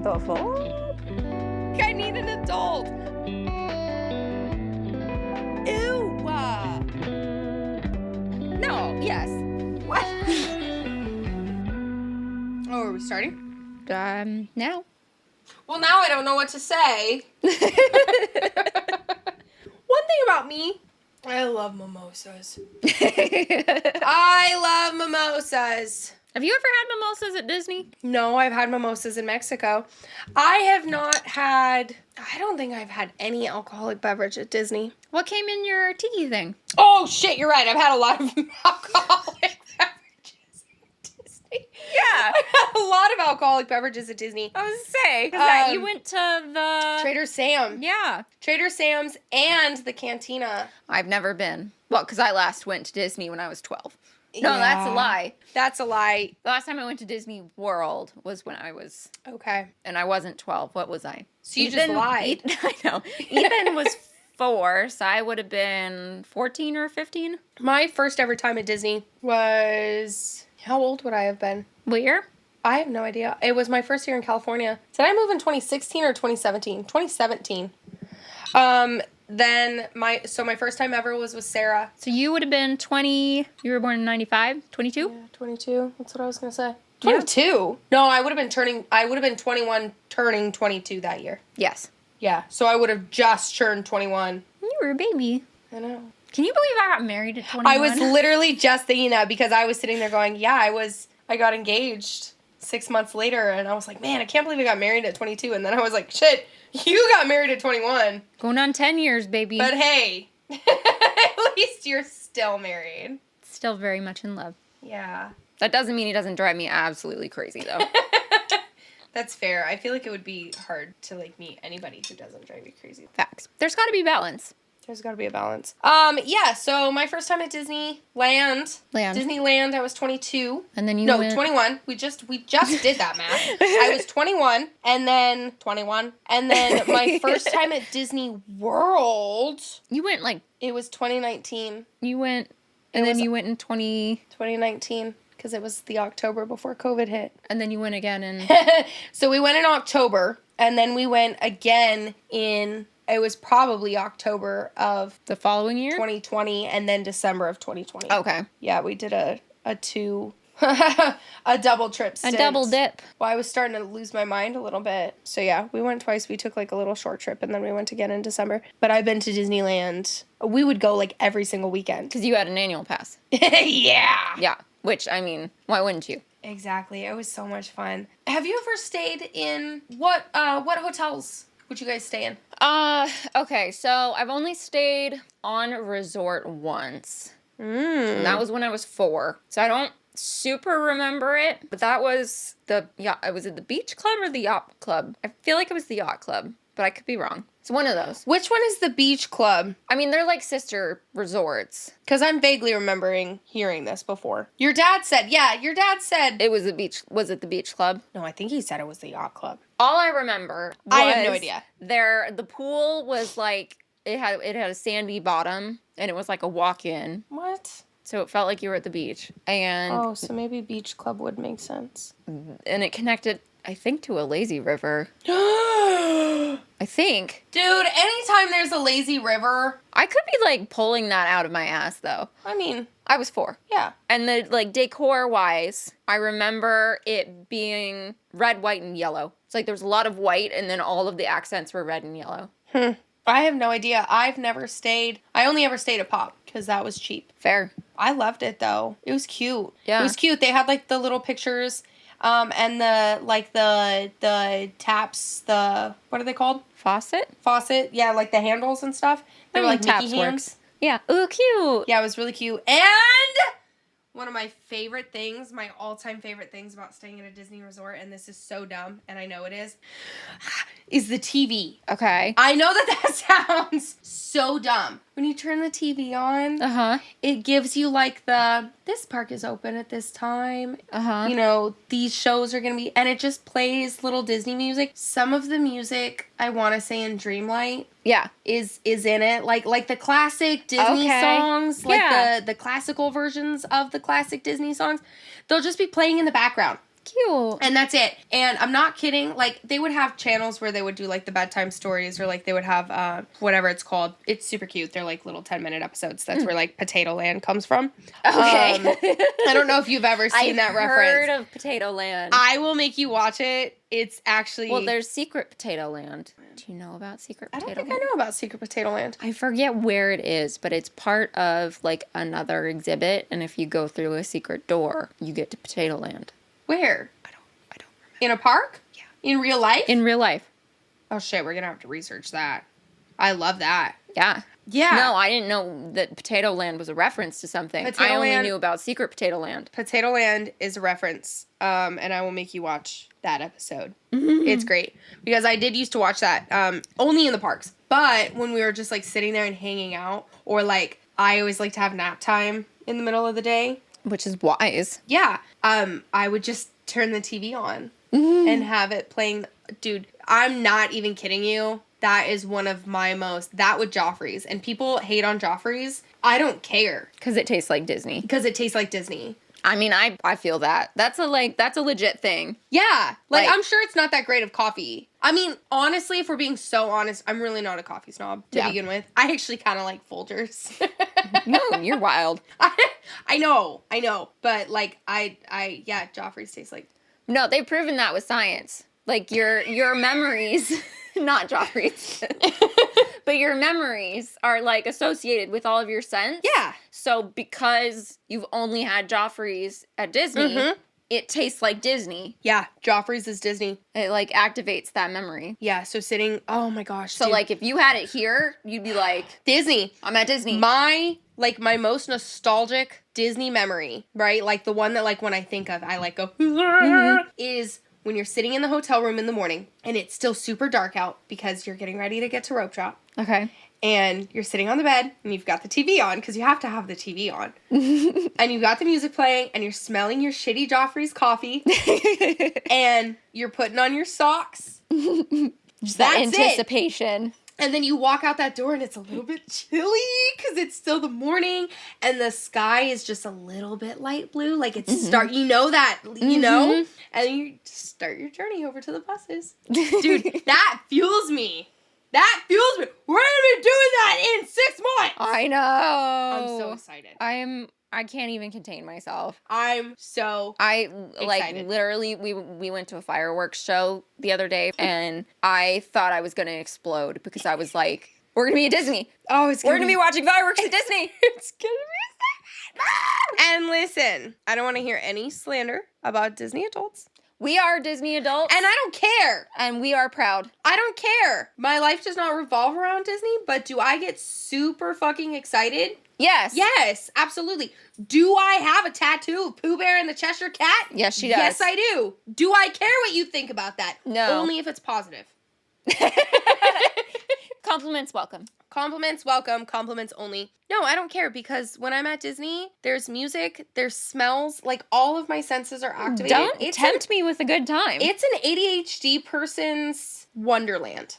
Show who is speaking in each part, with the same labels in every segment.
Speaker 1: The fuck?
Speaker 2: I need an adult. Ew. No, yes. What? Oh, are we starting?
Speaker 1: Now.
Speaker 2: Well, now I don't know what to say. One thing about me, I love mimosas. I love mimosas.
Speaker 1: Have you ever had mimosas at Disney?
Speaker 2: No, I've had mimosas in Mexico. I don't think I've had any alcoholic beverage at Disney.
Speaker 1: What came in your tiki thing?
Speaker 2: Oh, shit, you're right. I've had a lot of alcoholic beverages at Disney.
Speaker 1: Yeah.
Speaker 2: I've had a lot of alcoholic beverages at Disney.
Speaker 1: I was saying, because you went to the...
Speaker 2: Trader Sam.
Speaker 1: Yeah.
Speaker 2: Trader Sam's and the Cantina.
Speaker 1: I've never been. Well, because I last went to Disney when I was 12. No,
Speaker 2: Yeah.
Speaker 1: that's a lie.
Speaker 2: That's a lie.
Speaker 1: The last time I went to Disney World was when I was...
Speaker 2: Okay.
Speaker 1: And I wasn't 12. What was I?
Speaker 2: So you just lied.
Speaker 1: I know. Ethan was 4, so I would have been 14 or 15.
Speaker 2: My first ever time at Disney was... How old would I have been?
Speaker 1: What year?
Speaker 2: I have no idea. It was my first year in California. Did I move in 2016 or 2017? 2017. Then my first time ever was with Sarah.
Speaker 1: So you would have been 20... You were born in 95? 22?
Speaker 2: Yeah, 22. That's what I was going to say. 22? Yeah. No, I would have been 21 turning 22 that year.
Speaker 1: Yes.
Speaker 2: Yeah, so I would have just turned 21.
Speaker 1: You were a baby.
Speaker 2: I know.
Speaker 1: Can you believe I got married at 21?
Speaker 2: I was literally just thinking that because I was sitting there going, yeah, I got engaged 6 months later, and I was like, man, I can't believe I got married at 22. And then I was like, shit, you got married at 21.
Speaker 1: Going on 10 years, baby.
Speaker 2: But hey, at least you're still married.
Speaker 1: Still very much in love.
Speaker 2: Yeah.
Speaker 1: That doesn't mean he doesn't drive me absolutely crazy, though.
Speaker 2: That's fair. I feel like it would be hard to, like, meet anybody who doesn't drive you crazy.
Speaker 1: Facts. There's got to be balance.
Speaker 2: There's got to be a balance. Yeah, so my first time at Disneyland, I was 22.
Speaker 1: And then you
Speaker 2: No,
Speaker 1: went...
Speaker 2: 21. We just did that math. I was 21, and then 21. And then my first time at Disney World...
Speaker 1: You went, like...
Speaker 2: It was 2019.
Speaker 1: You went... And then you went in
Speaker 2: 2019, because it was the October before COVID hit.
Speaker 1: And then you went again in...
Speaker 2: So we went in October, and then we went again in... It was probably October of...
Speaker 1: The following year?
Speaker 2: 2020, and then December of 2020.
Speaker 1: Okay.
Speaker 2: Yeah, we did a double trip stint.
Speaker 1: A double dip.
Speaker 2: Well, I was starting to lose my mind a little bit. So yeah, we went twice. We took like a little short trip, and then we went again in December. But I've been to Disneyland. We would go like every single weekend.
Speaker 1: Because you had an annual pass.
Speaker 2: Yeah.
Speaker 1: Yeah. Which, I mean, why wouldn't you?
Speaker 2: Exactly. It was so much fun. Have you ever stayed in... What hotels would you guys stay in?
Speaker 1: Okay, so I've only stayed on a resort once. And that was when I was 4. So I don't super remember it, but that was was it the beach club or the yacht club? I feel like it was the yacht club, but I could be wrong. It's one of those.
Speaker 2: Which one is the beach club?
Speaker 1: I mean, they're like sister resorts.
Speaker 2: Because I'm vaguely remembering hearing this before. Your dad said.
Speaker 1: It was the beach. Was it the beach club?
Speaker 2: No, I think he said it was the yacht club.
Speaker 1: All I remember was...
Speaker 2: I have no idea.
Speaker 1: The pool was like, it had a sandy bottom, and it was like a walk-in.
Speaker 2: What?
Speaker 1: So it felt like you were at the beach. And...
Speaker 2: Oh, so maybe beach club would make sense.
Speaker 1: And it connected, I think, to a lazy river. I think.
Speaker 2: Dude, anytime there's a lazy river...
Speaker 1: I could be, like, pulling that out of my ass, though.
Speaker 2: I mean...
Speaker 1: I was 4.
Speaker 2: Yeah.
Speaker 1: And the, like, decor-wise, I remember it being red, white, and yellow. It's like there was a lot of white, and then all of the accents were red and yellow.
Speaker 2: I have no idea. I've never stayed... I only ever stayed at Pop, because that was cheap.
Speaker 1: Fair.
Speaker 2: I loved it, though. It was cute.
Speaker 1: Yeah.
Speaker 2: It was cute. They had, like, the little pictures... and the taps, what are they called?
Speaker 1: Faucet?
Speaker 2: Yeah, like the handles and stuff. They were like
Speaker 1: taps
Speaker 2: Mickey hands.
Speaker 1: works. Yeah. Ooh, cute.
Speaker 2: Yeah, it was really cute. And one of my favorite things, my all-time favorite things about staying at a Disney resort, and this is so dumb, and I know it is the TV.
Speaker 1: Okay.
Speaker 2: I know that sounds so dumb. When you turn the TV on, it gives you like this park is open at this time. You know, these shows are going to be, and it just plays little Disney music. Some of the music, I want to say in Dreamlight, is in it. Like the classic Disney songs, like the classical versions of the classic Disney songs. They'll just be playing in the background.
Speaker 1: cute.
Speaker 2: And that's it. And I'm not kidding. Like, they would have channels where they would do, like, the bedtime stories, or, like, they would have, whatever it's called. It's super cute. They're, like, little 10-minute episodes. That's where, like, Potato Land comes from.
Speaker 1: Okay.
Speaker 2: I don't know if you've ever seen that reference.
Speaker 1: I've heard of Potato Land.
Speaker 2: I will make you watch it. It's actually...
Speaker 1: Well, there's Secret Potato Land. Do you know about Secret Potato Land?
Speaker 2: I don't think I know about Secret Potato Land.
Speaker 1: I forget where it is, but it's part of, like, another exhibit, and if you go through a secret door, you get to Potato Land.
Speaker 2: Where?
Speaker 1: I don't remember.
Speaker 2: In a park?
Speaker 1: Yeah.
Speaker 2: In real life?
Speaker 1: In real life.
Speaker 2: Oh, shit, we're gonna have to research that. I love that.
Speaker 1: Yeah.
Speaker 2: Yeah.
Speaker 1: No, I didn't know that Potato Land was a reference to something. I only knew about Secret Potato Land.
Speaker 2: Potato Land is a reference, and I will make you watch that episode. Mm-hmm. It's great. Because I did used to watch that, only in the parks. But when we were just, like, sitting there and hanging out, or, like, I always like to have nap time in the middle of the day.
Speaker 1: Which is wise.
Speaker 2: Yeah. I would just turn the TV on and have it playing. Dude, I'm not even kidding you. That is one of my most... That with Joffrey's. And people hate on Joffrey's. I don't care.
Speaker 1: Because it tastes like Disney.
Speaker 2: Because it tastes like Disney.
Speaker 1: I mean, I feel that. That's a legit thing.
Speaker 2: Yeah. Like, I'm sure it's not that great of coffee. I mean, honestly, if we're being so honest, I'm really not a coffee snob to begin with. I actually kind of like Folgers.
Speaker 1: No, you're wild.
Speaker 2: I know. But, like, yeah, Joffrey's tastes like...
Speaker 1: No, they've proven that with science. Like, your memories... Not Joffrey's. But your memories are, like, associated with all of your scents.
Speaker 2: Yeah.
Speaker 1: So because you've only had Joffrey's at Disney, it tastes like Disney.
Speaker 2: Yeah, Joffrey's is Disney.
Speaker 1: It, like, activates that memory.
Speaker 2: Yeah, so sitting... Oh, my gosh.
Speaker 1: So, like, if you had it here, you'd be like...
Speaker 2: Disney.
Speaker 1: I'm at Disney.
Speaker 2: My most nostalgic Disney memory, right? Like, the one that, like, when I think of, I, like, go... is... when you're sitting in the hotel room in the morning, and it's still super dark out because you're getting ready to get to rope drop.
Speaker 1: Okay.
Speaker 2: And you're sitting on the bed, and you've got the TV on, because you have to have the TV on. And you've got the music playing, and you're smelling your shitty Joffrey's coffee. And you're putting on your socks.
Speaker 1: Just that anticipation.
Speaker 2: And then you walk out that door, and it's a little bit chilly, because it's still the morning, and the sky is just a little bit light blue. Like, it's you know that, you know? And you just start your journey over to the buses. Dude, that fuels me. That fuels me. We're going to be doing that in 6 months.
Speaker 1: I know.
Speaker 2: I'm so excited.
Speaker 1: I can't even contain myself.
Speaker 2: I'm so excited.
Speaker 1: Like, literally, we went to a fireworks show the other day, and I thought I was going to explode because I was like, we're going to be at Disney.
Speaker 2: Oh,
Speaker 1: we're going to be watching fireworks at Disney.
Speaker 2: It's going to be so much. And listen, I don't want to hear any slander about Disney adults.
Speaker 1: We are Disney adults.
Speaker 2: And I don't care.
Speaker 1: And we are proud.
Speaker 2: I don't care. My life does not revolve around Disney, but do I get super fucking excited?
Speaker 1: Yes.
Speaker 2: Yes, absolutely. Do I have a tattoo of Pooh Bear and the Cheshire Cat?
Speaker 1: Yes, she does.
Speaker 2: Yes, I do. Do I care what you think about that?
Speaker 1: No.
Speaker 2: Only if it's positive.
Speaker 1: Compliments welcome.
Speaker 2: Compliments welcome. Compliments only. No, I don't care, because when I'm at Disney, there's music, there's smells, like, all of my senses are activated.
Speaker 1: Don't tempt me with a good time.
Speaker 2: It's an ADHD person's wonderland.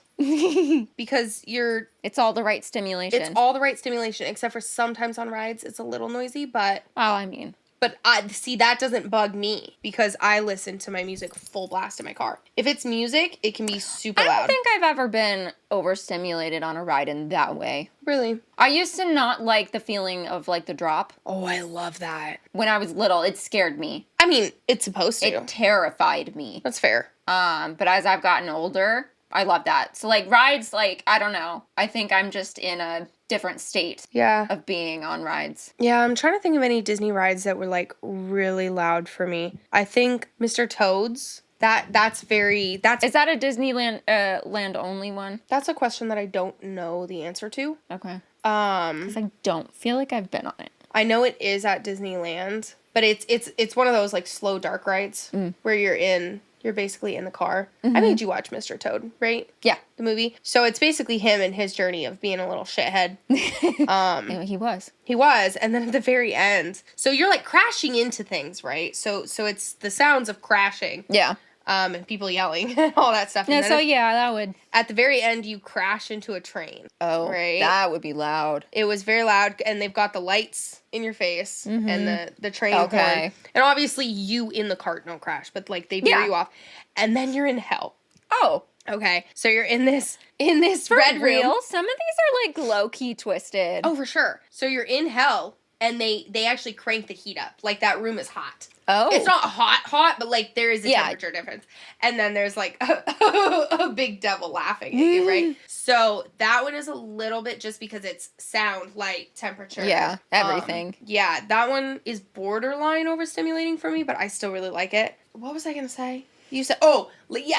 Speaker 2: Because
Speaker 1: it's all the right stimulation.
Speaker 2: It's all the right stimulation, except for sometimes on rides it's a little noisy, but...
Speaker 1: Well, I mean...
Speaker 2: But that doesn't bug me, because I listen to my music full blast in my car. If it's music, it can be super loud.
Speaker 1: I don't think I've ever been overstimulated on a ride in that way.
Speaker 2: Really?
Speaker 1: I used to not like the feeling of, like, the drop.
Speaker 2: Oh, I love that.
Speaker 1: When I was little, it scared me.
Speaker 2: I mean, it's supposed to.
Speaker 1: It terrified me.
Speaker 2: That's fair.
Speaker 1: But as I've gotten older, I love that. So, like, rides, like, I don't know. I think I'm just in a different state of being on rides.
Speaker 2: Yeah, I'm trying to think of any Disney rides that were, like, really loud for me. I think Mr. Toad's, is that
Speaker 1: a Disneyland land only one?
Speaker 2: That's a question that I don't know the answer to.
Speaker 1: Okay. Because I don't feel like I've been on it.
Speaker 2: I know it is at Disneyland, but it's one of those, like, slow dark rides where you're basically in the car. I made you watch Mr. Toad, right?
Speaker 1: Yeah.
Speaker 2: The movie. So it's basically him and his journey of being a little shithead.
Speaker 1: He was.
Speaker 2: He was. And then at the very end, so you're, like, crashing into things, right? So it's the sounds of crashing.
Speaker 1: Yeah.
Speaker 2: and people yelling and all that stuff.
Speaker 1: Yeah,
Speaker 2: And
Speaker 1: so yeah, that would.
Speaker 2: At the very end, you crash into a train.
Speaker 1: Oh,
Speaker 2: right?
Speaker 1: That would be loud.
Speaker 2: It was very loud, and they've got the lights in your face and the train horn. And obviously, you in the cart don't crash, but like they veer you off, and then you're in hell.
Speaker 1: Oh.
Speaker 2: Okay, so you're in this
Speaker 1: For
Speaker 2: red
Speaker 1: real?
Speaker 2: room.
Speaker 1: Some of these are like low-key twisted.
Speaker 2: Oh, for sure. So you're in hell, and they actually crank the heat up. Like, that room is hot.
Speaker 1: Oh.
Speaker 2: It's not hot, but like there is a temperature difference. And then there's like a big devil laughing at you, right? So that one is a little bit just because it's sound, light, temperature.
Speaker 1: Yeah, everything.
Speaker 2: Yeah, that one is borderline overstimulating for me, but I still really like it. What was I going to say? You said,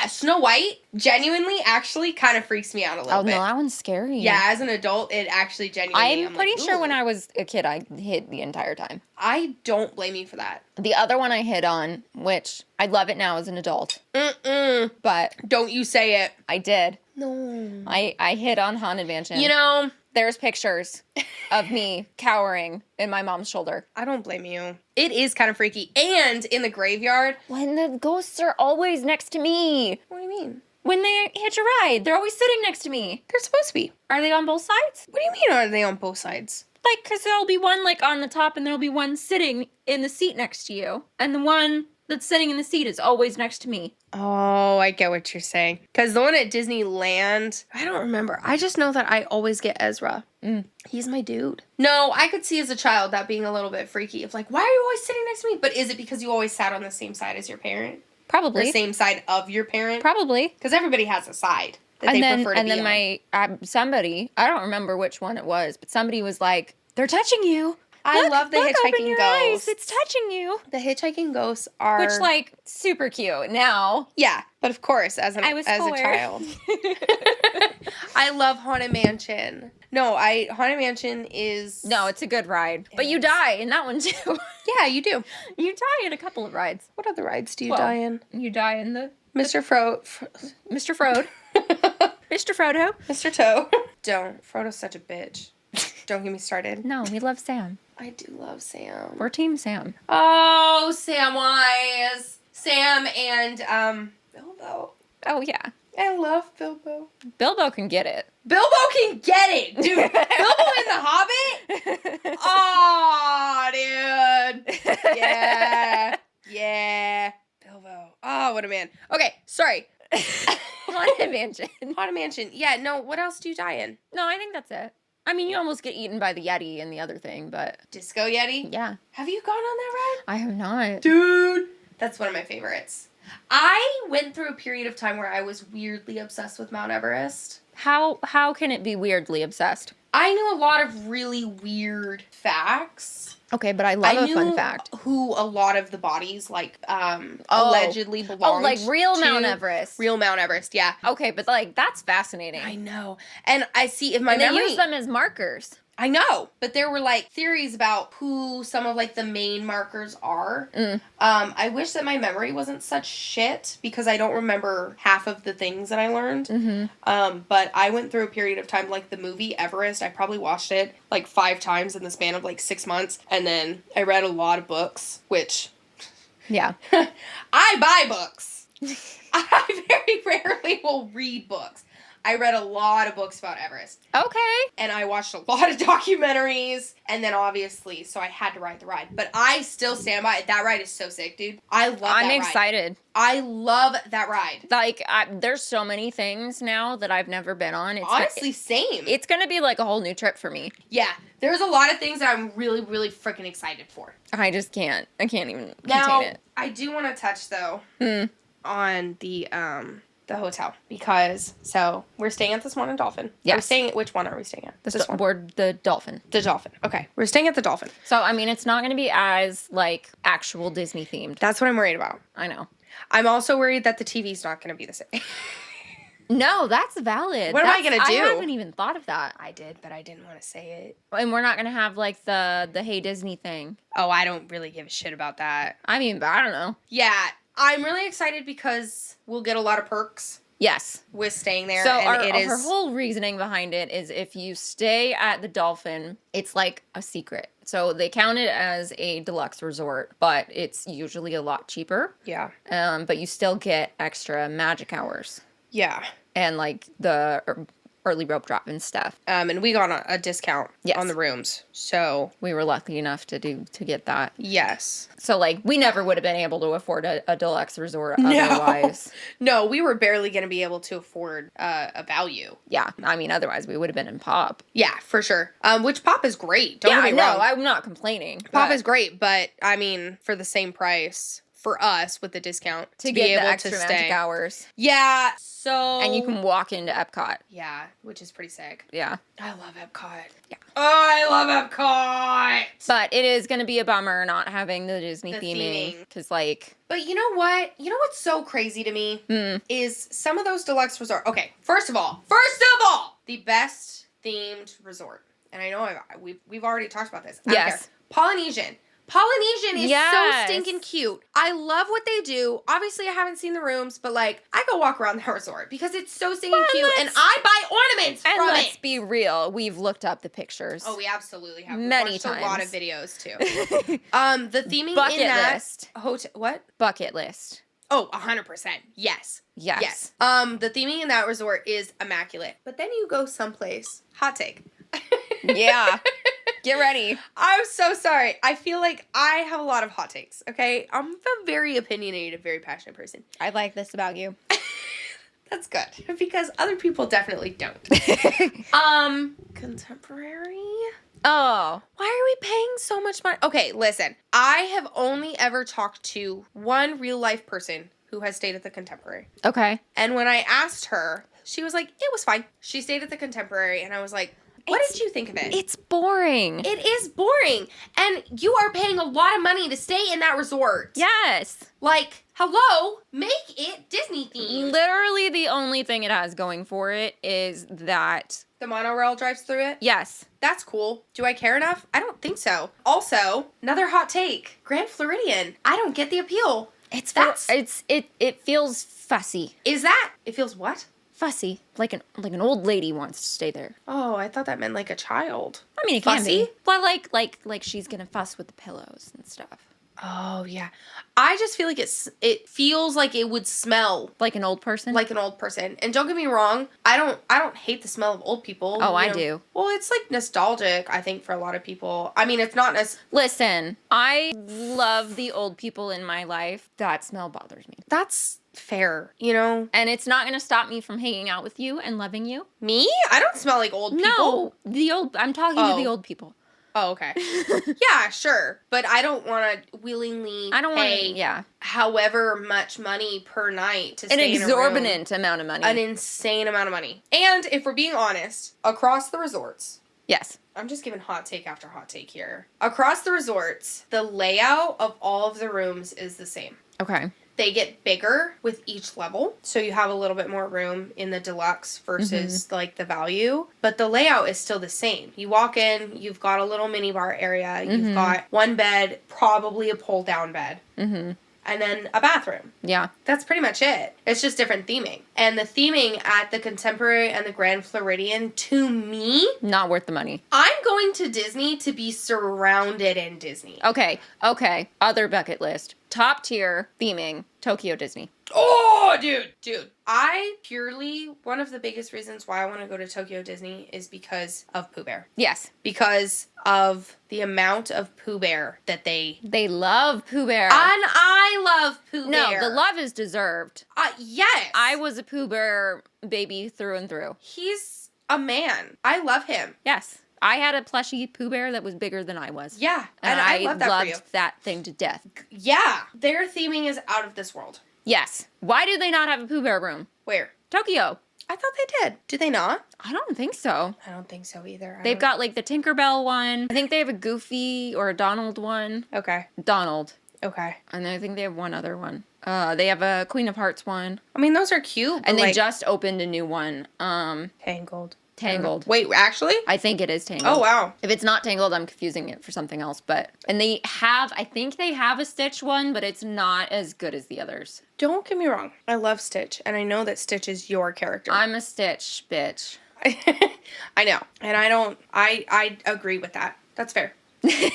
Speaker 2: Snow White genuinely actually kind of freaks me out a little bit.
Speaker 1: Oh, no, that one's scary.
Speaker 2: Yeah, as an adult, it actually genuinely...
Speaker 1: I'm pretty sure when I was a kid, I hid the entire time.
Speaker 2: I don't blame you for that.
Speaker 1: The other one I hid on, which I love it now as an adult. But...
Speaker 2: Don't you say it.
Speaker 1: I did.
Speaker 2: No.
Speaker 1: I hid on Haunted Mansion.
Speaker 2: You know...
Speaker 1: There's pictures of me cowering in my mom's shoulder.
Speaker 2: I don't blame you. It is kind of freaky. And in the graveyard...
Speaker 1: When the ghosts are always next to me.
Speaker 2: What do you mean?
Speaker 1: When they hitch a ride, they're always sitting next to me.
Speaker 2: They're supposed to be.
Speaker 1: Are they on both sides?
Speaker 2: What do you mean are they on both sides?
Speaker 1: Like, because there'll be one, like, on the top and there'll be one sitting in the seat next to you. And the one that's sitting in the seat is always next to me.
Speaker 2: Oh, I get what you're saying. Because the one at Disneyland, I don't remember. I just know that I always get Ezra. He's my dude. No, I could see as a child that being a little bit freaky. Of like, why are you always sitting next to me? But is it because you always sat on the same side as your parent?
Speaker 1: Probably.
Speaker 2: The same side of your parent?
Speaker 1: Probably.
Speaker 2: Because everybody has a side that they prefer to be on.
Speaker 1: And then somebody, I don't remember which one it was, but somebody was like, they're touching you.
Speaker 2: I love the hitchhiking ghosts.
Speaker 1: It's touching you.
Speaker 2: The hitchhiking ghosts are...
Speaker 1: Which, like, super cute now.
Speaker 2: Yeah, but of course, as a child. I love Haunted Mansion. No, Haunted Mansion is...
Speaker 1: No, it's a good ride. But you die in that one, too.
Speaker 2: Yeah, you do.
Speaker 1: You die in a couple of rides.
Speaker 2: What other rides do you die in?
Speaker 1: You die in the...
Speaker 2: Mr. Frode.
Speaker 1: Mr. Frode. Mr. Frodo.
Speaker 2: Mr. Toe. Don't. Frodo's such a bitch. Don't get me started.
Speaker 1: No, we love Sam.
Speaker 2: I do love Sam.
Speaker 1: We're Team Sam.
Speaker 2: Oh, Samwise. Sam and, Bilbo.
Speaker 1: Oh, yeah.
Speaker 2: I love Bilbo.
Speaker 1: Bilbo can get it.
Speaker 2: Bilbo can get it, dude. Bilbo in The Hobbit? Oh, dude. Yeah. Yeah. Bilbo. Oh, what a man. Okay, sorry.
Speaker 1: Haunted Mansion.
Speaker 2: Haunted Mansion. Yeah, no, what else do you die in?
Speaker 1: No, I think that's it. I mean, you almost get eaten by the Yeti and the other thing, but...
Speaker 2: Disco Yeti?
Speaker 1: Yeah.
Speaker 2: Have you gone on that ride?
Speaker 1: I have not.
Speaker 2: Dude! That's one of my favorites. I went through a period of time where I was weirdly obsessed with Mount Everest.
Speaker 1: How can it be weirdly obsessed?
Speaker 2: I knew a lot of really weird facts.
Speaker 1: Okay, but I love a fun fact.
Speaker 2: Who a lot of the bodies, like, allegedly belonged
Speaker 1: like real Mount Everest.
Speaker 2: Real Mount Everest, yeah.
Speaker 1: Okay, but, like, that's fascinating.
Speaker 2: I know. And I see if my
Speaker 1: memory... they use them as markers.
Speaker 2: I know. But there were, like, theories about who some of, like, the main markers are. I wish that my memory wasn't such shit because I don't remember half of the things that I learned. But I went through a period of time, like, the movie Everest. I probably watched it, like, 5 times in the span of, like, 6 months. And then I read a lot of books, which...
Speaker 1: Yeah.
Speaker 2: I buy books. I very rarely will read books. I read a lot of books about Everest.
Speaker 1: Okay.
Speaker 2: And I watched a lot of documentaries. And then obviously, so I had to ride the ride. But I still stand by it. That ride is so sick, dude. I love that ride.
Speaker 1: I'm excited.
Speaker 2: I love that ride.
Speaker 1: Like, there's so many things now that I've never been on. It's
Speaker 2: honestly, same.
Speaker 1: It's going to be like a whole new trip for me.
Speaker 2: Yeah. There's a lot of things that I'm really, really freaking excited for.
Speaker 1: I just can't. I can't even
Speaker 2: now,
Speaker 1: contain it.
Speaker 2: I do want to touch, though, on the hotel because we're staying at the Swan and Dolphin.
Speaker 1: Yeah.
Speaker 2: We're staying at which one are we staying at?
Speaker 1: The Dolphin.
Speaker 2: The Dolphin. Okay. We're staying at the Dolphin.
Speaker 1: So I mean it's not going to be as like actual Disney themed.
Speaker 2: That's what I'm worried about.
Speaker 1: I know.
Speaker 2: I'm also worried that the TV's not going to be the same.
Speaker 1: No, that's valid.
Speaker 2: What am I going to do?
Speaker 1: I haven't even thought of that.
Speaker 2: I did, but I didn't want to say it.
Speaker 1: And we're not going to have like the Hey Disney thing.
Speaker 2: Oh, I don't really give a shit about that.
Speaker 1: I mean, I don't know.
Speaker 2: Yeah. I'm really excited because we'll get a lot of perks
Speaker 1: Yes.
Speaker 2: With staying there.
Speaker 1: So
Speaker 2: And
Speaker 1: her whole reasoning behind it is if you stay at the Dolphin, it's like a secret. So they count it as a deluxe resort, but it's usually a lot cheaper.
Speaker 2: Yeah.
Speaker 1: But you still get extra magic hours.
Speaker 2: Yeah.
Speaker 1: And like the early rope drop and stuff.
Speaker 2: And we got a discount on the rooms. So
Speaker 1: we were lucky enough to get that.
Speaker 2: Yes.
Speaker 1: So like we never would have been able to afford a deluxe resort otherwise.
Speaker 2: No, we were barely going to be able to afford a value.
Speaker 1: Yeah. I mean, otherwise we would have been in Pop.
Speaker 2: Yeah, for sure. Which Pop is great. Don't get me wrong.
Speaker 1: No, I'm not complaining.
Speaker 2: Pop is great, but I mean, for the same price for us with the discount
Speaker 1: to be able the extra to stay. Magic hours.
Speaker 2: Yeah. So
Speaker 1: and you can walk into Epcot.
Speaker 2: Yeah, which is pretty sick.
Speaker 1: Yeah.
Speaker 2: I love Epcot.
Speaker 1: Yeah.
Speaker 2: Oh, I love Epcot.
Speaker 1: But it is going to be a bummer not having the Disney theming because like.
Speaker 2: But you know what? You know what's so crazy to me is some of those deluxe resorts. Okay, first of all, the best themed resort, and I know we've already talked about this.
Speaker 1: Yes.
Speaker 2: Polynesian. Polynesian is so stinking cute. I love what they do. Obviously, I haven't seen the rooms, but like, I go walk around the resort because it's so stinking cute, and I buy ornaments from it.
Speaker 1: And let's be real, we've looked up the pictures.
Speaker 2: Oh, we absolutely have.
Speaker 1: Many times.
Speaker 2: A lot of videos too. The theming
Speaker 1: Bucket
Speaker 2: in that
Speaker 1: list.
Speaker 2: Hotel. What?
Speaker 1: Bucket list.
Speaker 2: Oh, 100%. Yes.
Speaker 1: Yes.
Speaker 2: The theming in that resort is immaculate. But then you go someplace. Hot take.
Speaker 1: Yeah. Get ready.
Speaker 2: I'm so sorry. I feel like I have a lot of hot takes, okay? I'm a very opinionated, very passionate person.
Speaker 1: I like this about you.
Speaker 2: That's good. Because other people definitely don't. Contemporary?
Speaker 1: Oh.
Speaker 2: Why are we paying so much money? Okay, listen. I have only ever talked to one real life person who has stayed at the Contemporary.
Speaker 1: Okay.
Speaker 2: And when I asked her, she was like, it was fine. She stayed at the Contemporary, and I was like, what did you think of it?
Speaker 1: It's boring.
Speaker 2: It is boring. And you are paying a lot of money to stay in that resort.
Speaker 1: Yes.
Speaker 2: Like, hello, make it Disney themed.
Speaker 1: Literally the only thing it has going for it is that...
Speaker 2: the monorail drives through it?
Speaker 1: Yes.
Speaker 2: That's cool. Do I care enough? I don't think so. Also, another hot take. Grand Floridian. I don't get the appeal.
Speaker 1: It feels fussy.
Speaker 2: Is that? It feels what?
Speaker 1: Fussy, like an old lady wants to stay there.
Speaker 2: Oh, I thought that meant like a child.
Speaker 1: I mean, it can be. Well, like she's gonna fuss with the pillows and stuff.
Speaker 2: Oh yeah, I just feel like it feels like it would smell
Speaker 1: like an old person.
Speaker 2: Like an old person. And don't get me wrong, I don't hate the smell of old people.
Speaker 1: Oh, I do.
Speaker 2: Well, it's like nostalgic, I think, for a lot of people. I mean, it's not
Speaker 1: Listen, I love the old people in my life. That smell bothers me.
Speaker 2: That's fair, you know?
Speaker 1: And it's not going to stop me from hanging out with you and loving you.
Speaker 2: Me? I don't smell like old people.
Speaker 1: No, I'm talking to the old people.
Speaker 2: Oh, okay. Yeah, sure. But I don't want to willingly pay however much money per night to stay in a room.
Speaker 1: An exorbitant amount of money.
Speaker 2: An insane amount of money. And if we're being honest, across the resorts.
Speaker 1: Yes.
Speaker 2: I'm just giving hot take after hot take here. Across the resorts, the layout of all of the rooms is the same.
Speaker 1: Okay.
Speaker 2: They get bigger with each level, so you have a little bit more room in the deluxe versus like the value, but the layout is still the same. You walk in, you've got a little mini bar area, you've got one bed, probably a pull down bed. And then a bathroom.
Speaker 1: Yeah.
Speaker 2: That's pretty much it. It's just different theming. And the theming at the Contemporary and the Grand Floridian, to me...
Speaker 1: not worth the money.
Speaker 2: I'm going to Disney to be surrounded in Disney.
Speaker 1: Okay. Other bucket list. Top tier theming, Tokyo Disney.
Speaker 2: Oh, dude. One of the biggest reasons why I want to go to Tokyo Disney is because of Pooh Bear.
Speaker 1: Yes.
Speaker 2: Because of the amount of Pooh Bear that they
Speaker 1: love Pooh Bear.
Speaker 2: And I love Pooh Bear.
Speaker 1: No, the love is deserved.
Speaker 2: Yes.
Speaker 1: I was a Pooh Bear baby through and through.
Speaker 2: He's a man. I love him.
Speaker 1: Yes. I had a plushie Pooh Bear that was bigger than I was.
Speaker 2: Yeah. And I love that for you.
Speaker 1: Loved that thing to death.
Speaker 2: Yeah. Their theming is out of this world.
Speaker 1: Yes. Why do they not have a Pooh Bear room?
Speaker 2: Where?
Speaker 1: Tokyo.
Speaker 2: I thought they did. Do they not?
Speaker 1: I don't think so.
Speaker 2: I don't think so either.
Speaker 1: They've got like the Tinkerbell one. I think they have a Goofy or a Donald one.
Speaker 2: Okay.
Speaker 1: Donald.
Speaker 2: Okay.
Speaker 1: And I think they have one other one. They have a Queen of Hearts one.
Speaker 2: I mean, those are cute.
Speaker 1: And they just opened a new one.
Speaker 2: Tangled.
Speaker 1: Tangled.
Speaker 2: Wait, actually?
Speaker 1: I think it is Tangled.
Speaker 2: Oh, wow.
Speaker 1: If it's not Tangled, I'm confusing it for something else. And I think they have a Stitch one, but it's not as good as the others.
Speaker 2: Don't get me wrong. I love Stitch, and I know that Stitch is your character.
Speaker 1: I'm a Stitch bitch.
Speaker 2: I know. And I agree with that. That's fair.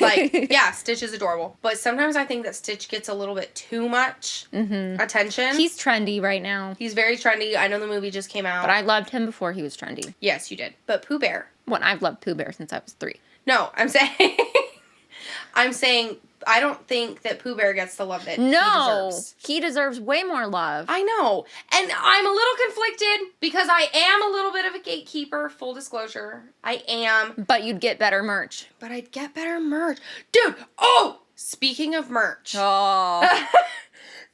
Speaker 2: Like, yeah, Stitch is adorable. But sometimes I think that Stitch gets a little bit too much attention.
Speaker 1: He's trendy right now.
Speaker 2: He's very trendy. I know the movie just came out.
Speaker 1: But I loved him before he was trendy.
Speaker 2: Yes, you did. But Pooh Bear.
Speaker 1: Well, I've loved Pooh Bear since I was 3.
Speaker 2: No, I'm saying... I'm saying... I don't think that Pooh Bear gets the love that he deserves.
Speaker 1: He deserves way more love.
Speaker 2: I know. And I'm a little conflicted because I am a little bit of a gatekeeper, full disclosure. I am.
Speaker 1: But you'd get better merch.
Speaker 2: But I'd get better merch. Dude, oh! Speaking of merch.
Speaker 1: Oh.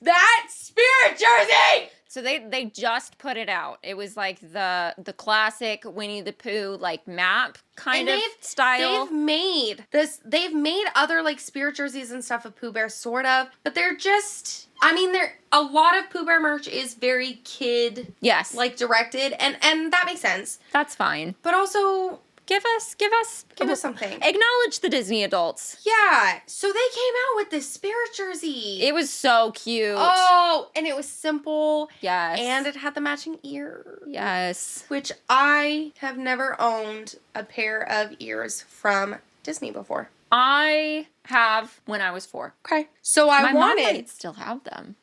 Speaker 2: That spirit jersey!
Speaker 1: So they just put it out. It was like the classic Winnie the Pooh like map kind of style.
Speaker 2: They've made other like spirit jerseys and stuff of Pooh Bear sort of, but they're just a lot of Pooh Bear merch is very kid like directed and that makes sense.
Speaker 1: That's fine.
Speaker 2: But also
Speaker 1: Give us
Speaker 2: something.
Speaker 1: Acknowledge the Disney adults.
Speaker 2: Yeah. So they came out with this spirit jersey.
Speaker 1: It was so cute.
Speaker 2: Oh, and it was simple.
Speaker 1: Yes.
Speaker 2: And it had the matching ear.
Speaker 1: Yes.
Speaker 2: Which I have never owned a pair of ears from Disney before.
Speaker 1: I have when I was 4.
Speaker 2: Okay. So
Speaker 1: My mom might still have them.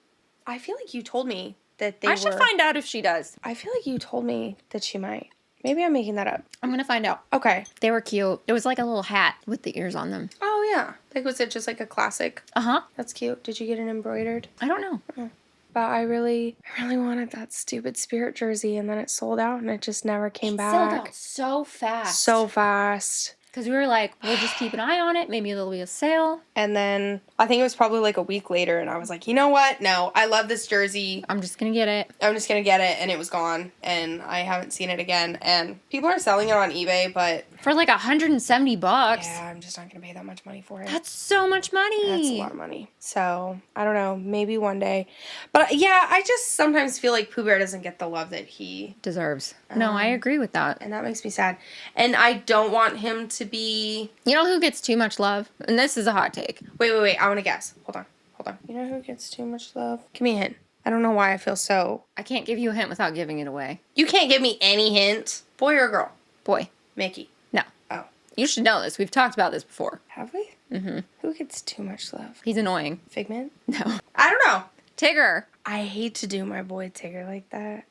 Speaker 2: I feel like you told me that they
Speaker 1: I should find out if she does.
Speaker 2: I feel like you told me that she might. Maybe I'm making that up.
Speaker 1: I'm going to find out.
Speaker 2: Okay.
Speaker 1: They were cute. It was like a little hat with the ears on them.
Speaker 2: Oh, yeah. Like, was it just like a classic?
Speaker 1: Uh-huh.
Speaker 2: That's cute. Did you get it embroidered?
Speaker 1: I don't know.
Speaker 2: But I really wanted that stupid spirit jersey, and then it sold out, and it just never came back.
Speaker 1: It sold out so fast.
Speaker 2: So fast.
Speaker 1: Because we were like, we'll just keep an eye on it. Maybe there'll be a sale.
Speaker 2: And then I think it was probably like a week later, and I was like, you know what? No, I love this jersey.
Speaker 1: I'm just going to get it.
Speaker 2: I'm just going to get it, and it was gone, and I haven't seen it again. And people are selling it on eBay, but...
Speaker 1: For like $170.
Speaker 2: Yeah, I'm just not going to pay that much money for it.
Speaker 1: That's so much money.
Speaker 2: That's a lot of money. So, I don't know. Maybe one day. But yeah, I just sometimes feel like Pooh Bear doesn't get the love that he...
Speaker 1: deserves. No, I agree with that.
Speaker 2: And that makes me sad. And I don't want him to be...
Speaker 1: You know who gets too much love? And this is a hot take.
Speaker 2: Wait. I want to guess. Hold on. You know who gets too much love? Give me a hint. I don't know why I feel so...
Speaker 1: I can't give you a hint without giving it away.
Speaker 2: You can't give me any hint. Boy or girl?
Speaker 1: Boy.
Speaker 2: Mickey.
Speaker 1: No.
Speaker 2: Oh.
Speaker 1: You should know this. We've talked about this before.
Speaker 2: Have we?
Speaker 1: Mm-hmm.
Speaker 2: Who gets too much love?
Speaker 1: He's annoying.
Speaker 2: Figment?
Speaker 1: No.
Speaker 2: I don't know.
Speaker 1: Tigger.
Speaker 2: I hate to do my boy Tigger like that.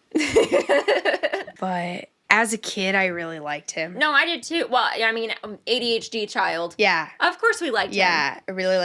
Speaker 2: But as a kid, I really liked him.
Speaker 1: No, I did too. Well, I mean, ADHD child.
Speaker 2: Yeah.
Speaker 1: Of course we liked him.
Speaker 2: Yeah, I really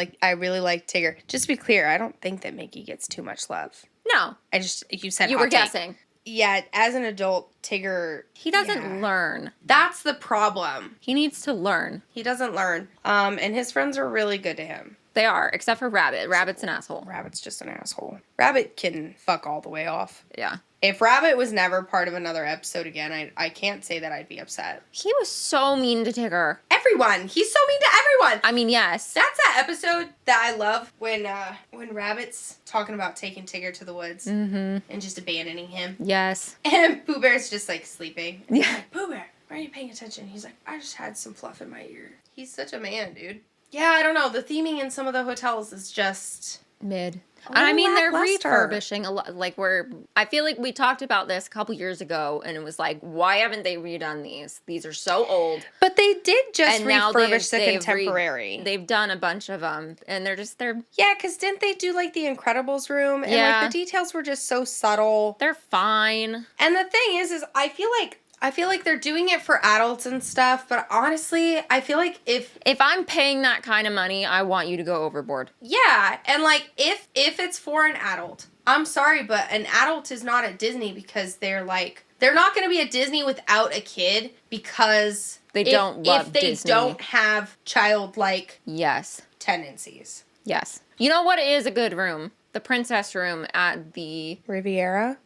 Speaker 2: like Tigger. Just to be clear, I don't think that Mickey gets too much love.
Speaker 1: No.
Speaker 2: You said
Speaker 1: you
Speaker 2: hot
Speaker 1: were
Speaker 2: take.
Speaker 1: guessing.
Speaker 2: Yeah, as an adult, Tigger...
Speaker 1: He doesn't learn.
Speaker 2: That's the problem.
Speaker 1: He needs to learn.
Speaker 2: He doesn't learn. And his friends are really good to him.
Speaker 1: They are, except for Rabbit. Rabbit's an asshole.
Speaker 2: Rabbit's just an asshole. Rabbit can fuck all the way off.
Speaker 1: Yeah.
Speaker 2: If Rabbit was never part of another episode again, I can't say that I'd be upset.
Speaker 1: He was so mean to Tigger.
Speaker 2: Everyone. He's so mean to everyone.
Speaker 1: I mean, yes.
Speaker 2: That's that episode that I love when Rabbit's talking about taking Tigger to the woods and just abandoning him.
Speaker 1: Yes.
Speaker 2: And Pooh Bear's just like sleeping.
Speaker 1: Yeah.
Speaker 2: Like, Pooh Bear, why are you paying attention? He's like, I just had some fluff in my ear. He's such a man, dude. Yeah, I don't know. The theming in some of the hotels is just...
Speaker 1: mid. I mean, they're
Speaker 2: lackluster.
Speaker 1: refurbishing a lot. Like, I feel like we talked about this a couple years ago, and it was like, why haven't they redone these? These are so old.
Speaker 2: But they did just
Speaker 1: and now
Speaker 2: refurbish the contemporary.
Speaker 1: They've done a bunch of them, and they're...
Speaker 2: Yeah, because didn't they do, like, the Incredibles room? And, like, the details were just so subtle.
Speaker 1: They're fine.
Speaker 2: And the thing is I feel like they're doing it for adults and stuff, but honestly, I feel like if
Speaker 1: I'm paying that kind of money, I want you to go overboard.
Speaker 2: Yeah, and like if it's for an adult, I'm sorry, but an adult is not at Disney because they're not going to be at Disney without a kid because
Speaker 1: they don't love Disney.
Speaker 2: If they don't have childlike tendencies.
Speaker 1: Yes. You know what is a good room? The princess room at the
Speaker 2: Riviera.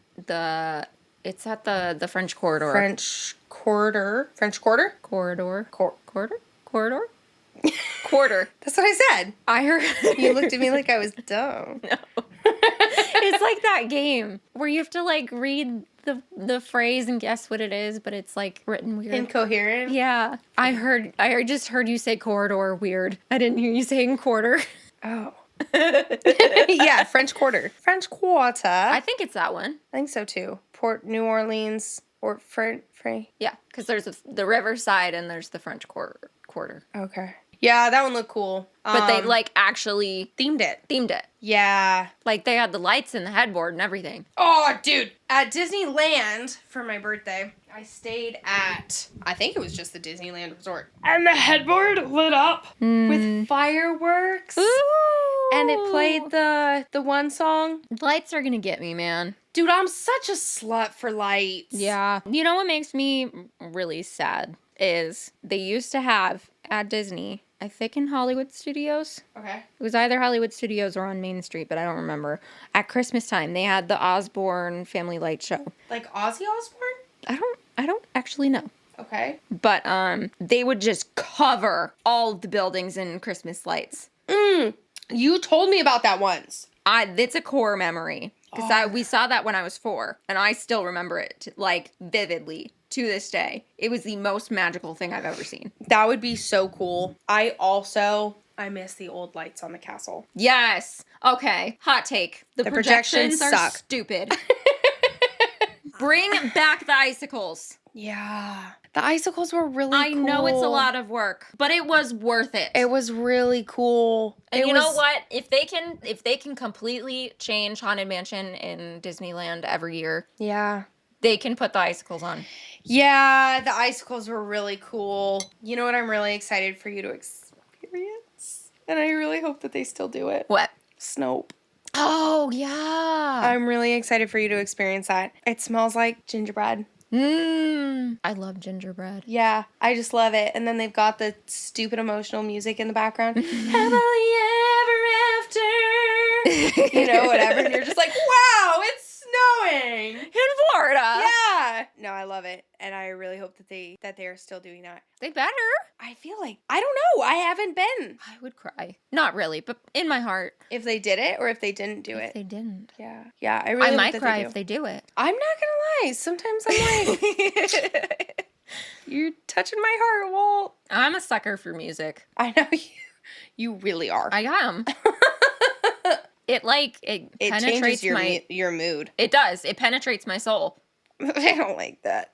Speaker 1: It's at the French Corridor.
Speaker 2: French Quarter? Corridor?
Speaker 1: Corridor? Quarter.
Speaker 2: That's what I said.
Speaker 1: I heard.
Speaker 2: You looked at me like I was dumb.
Speaker 1: No. It's like that game where you have to like read the phrase and guess what it is, but it's like written weird.
Speaker 2: Incoherent?
Speaker 1: Yeah. I just heard you say corridor weird. I didn't hear you saying quarter.
Speaker 2: Oh. Yeah, French Quarter. French Quarter.
Speaker 1: I think it's that one.
Speaker 2: I think so too. Port New Orleans or Frey.
Speaker 1: Yeah, because there's the Riverside and there's the French Quarter.
Speaker 2: Okay. Yeah, that one looked cool.
Speaker 1: But they like actually
Speaker 2: themed it.
Speaker 1: Yeah. Like they had the lights and the headboard and everything.
Speaker 2: Oh, dude. At Disneyland for my birthday, I stayed at, I think it was just the Disneyland Resort. And the headboard lit up with fireworks.
Speaker 1: Ooh.
Speaker 2: And it played the one song.
Speaker 1: Lights are going to get me, man.
Speaker 2: Dude, I'm such a slut for lights.
Speaker 1: Yeah. You know what makes me really sad is they used to have at Disney, I think in Hollywood Studios. Okay. It was either Hollywood Studios or on Main Street, but I don't remember. At Christmas time, they had the Osborne Family Light Show.
Speaker 2: Like Ozzy Osbourne?
Speaker 1: I don't actually know.
Speaker 2: Okay.
Speaker 1: But they would just cover all of the buildings in Christmas lights.
Speaker 2: You told me about that once.
Speaker 1: It's a core memory. Because we saw that when I was 4, and I still remember it, like, vividly to this day. It was the most magical thing I've ever seen.
Speaker 2: That would be so cool. I miss the old lights on the castle.
Speaker 1: Yes. Okay. Hot take. The projections are
Speaker 2: suck.
Speaker 1: Stupid. Bring back the icicles.
Speaker 2: Yeah. The icicles were really cool.
Speaker 1: I know it's a lot of work, but it was worth it.
Speaker 2: It was really cool.
Speaker 1: And you know what? If they can completely change Haunted Mansion in Disneyland every year,
Speaker 2: yeah,
Speaker 1: they can put the icicles on.
Speaker 2: Yeah, the icicles were really cool. You know what I'm really excited for you to experience? And I really hope that they still do it.
Speaker 1: What?
Speaker 2: Snope.
Speaker 1: Oh, yeah.
Speaker 2: I'm really excited for you to experience that. It smells like gingerbread.
Speaker 1: I love gingerbread.
Speaker 2: Yeah, I just love it. And then they've got the stupid emotional music in the background. Happily ever after. You know, whatever. And you're just like, wow, it's snowing.
Speaker 1: In Florida.
Speaker 2: Yeah. No, I love it. And I really hope that they are still doing that.
Speaker 1: They better.
Speaker 2: I feel like, I don't know. I haven't been.
Speaker 1: I would cry. Not really, but in my heart.
Speaker 2: If they did it or if they didn't do it.
Speaker 1: If they didn't.
Speaker 2: Yeah. Yeah, I really
Speaker 1: might cry if they do it.
Speaker 2: I'm not gonna lie. Sometimes I'm like, you're touching my heart, Walt.
Speaker 1: I'm a sucker for music.
Speaker 2: I know you really are.
Speaker 1: I am. It penetrates
Speaker 2: changes your mood.
Speaker 1: It does. It penetrates my soul.
Speaker 2: I don't like that.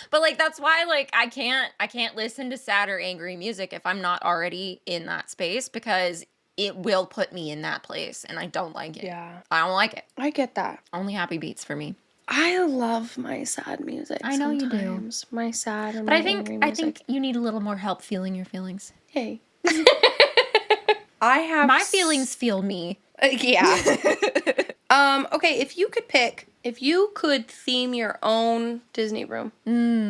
Speaker 1: But like that's why like I can't listen to sad or angry music if I'm not already in that space, because it will put me in that place and I don't like it.
Speaker 2: Yeah.
Speaker 1: I don't like it.
Speaker 2: I get that.
Speaker 1: Only happy beats for me.
Speaker 2: I love my sad music.
Speaker 1: I know you do.
Speaker 2: My sad and
Speaker 1: but
Speaker 2: my
Speaker 1: I think
Speaker 2: angry music.
Speaker 1: I think you need a little more help feeling your feelings.
Speaker 2: Hey. I have
Speaker 1: my feelings feel me.
Speaker 2: Yeah. Okay, if you could theme your own Disney room,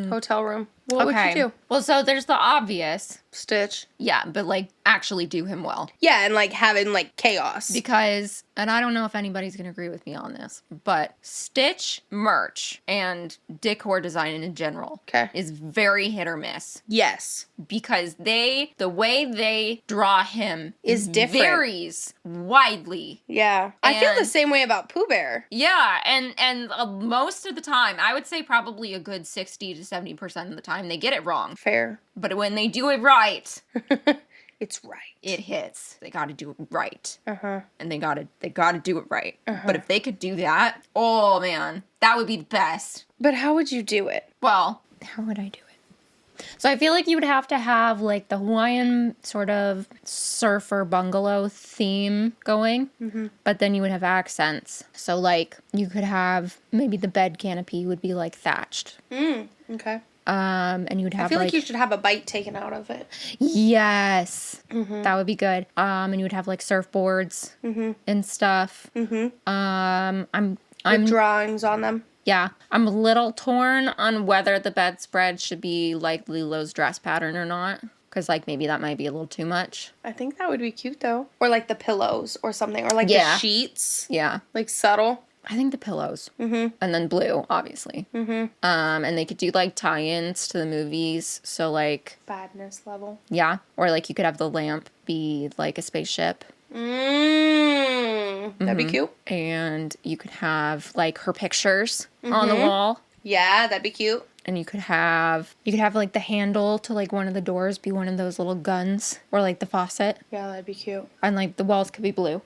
Speaker 2: hotel room, what would you do?
Speaker 1: Well, so there's the obvious.
Speaker 2: Stitch.
Speaker 1: Yeah, but like actually do him well.
Speaker 2: Yeah, and like having like chaos.
Speaker 1: Because, and I don't know if anybody's going to agree with me on this, but Stitch merch and decor design in general is very hit or miss.
Speaker 2: Yes.
Speaker 1: Because the way they draw him
Speaker 2: is different.
Speaker 1: Varies widely.
Speaker 2: Yeah. I feel the same way about Pooh Bear.
Speaker 1: Yeah, and most of the time, I would say probably a good 60 to 70% of the time, they get it wrong.
Speaker 2: Fair.
Speaker 1: But when they do it right,
Speaker 2: it's right.
Speaker 1: It hits. They got to do it right.
Speaker 2: Uh-huh.
Speaker 1: And they got to do it right. Uh-huh. But if they could do that, oh man, that would be the best.
Speaker 2: But how would you do it?
Speaker 1: Well, how would I do it? So I feel like you would have to have like the Hawaiian sort of surfer bungalow theme going, but then you would have accents. So like you could have maybe the bed canopy would be like thatched.
Speaker 2: Okay.
Speaker 1: And you would have
Speaker 2: I feel like you should have a bite taken out of it.
Speaker 1: Yes. That would be good. And you would have like surfboards and stuff. I'm
Speaker 2: with drawings on them.
Speaker 1: Yeah. I'm a little torn on whether the bedspread should be like Lilo's dress pattern or not. Because like maybe that might be a little too much.
Speaker 2: I think that would be cute though. Or like the pillows or something. Or like the sheets.
Speaker 1: Yeah.
Speaker 2: Like subtle.
Speaker 1: I think the pillows. And then blue, obviously. And they could do, like, tie-ins to the movies. So, like...
Speaker 2: badness level.
Speaker 1: Yeah. Or, like, you could have the lamp be, like, a spaceship.
Speaker 2: That'd be cute.
Speaker 1: And you could have, like, her pictures on the wall.
Speaker 2: Yeah, that'd be cute.
Speaker 1: And you could have, like, the handle to, like, one of the doors be one of those little guns. Or, like, the faucet.
Speaker 2: Yeah, that'd be cute.
Speaker 1: And, like, the walls could be blue.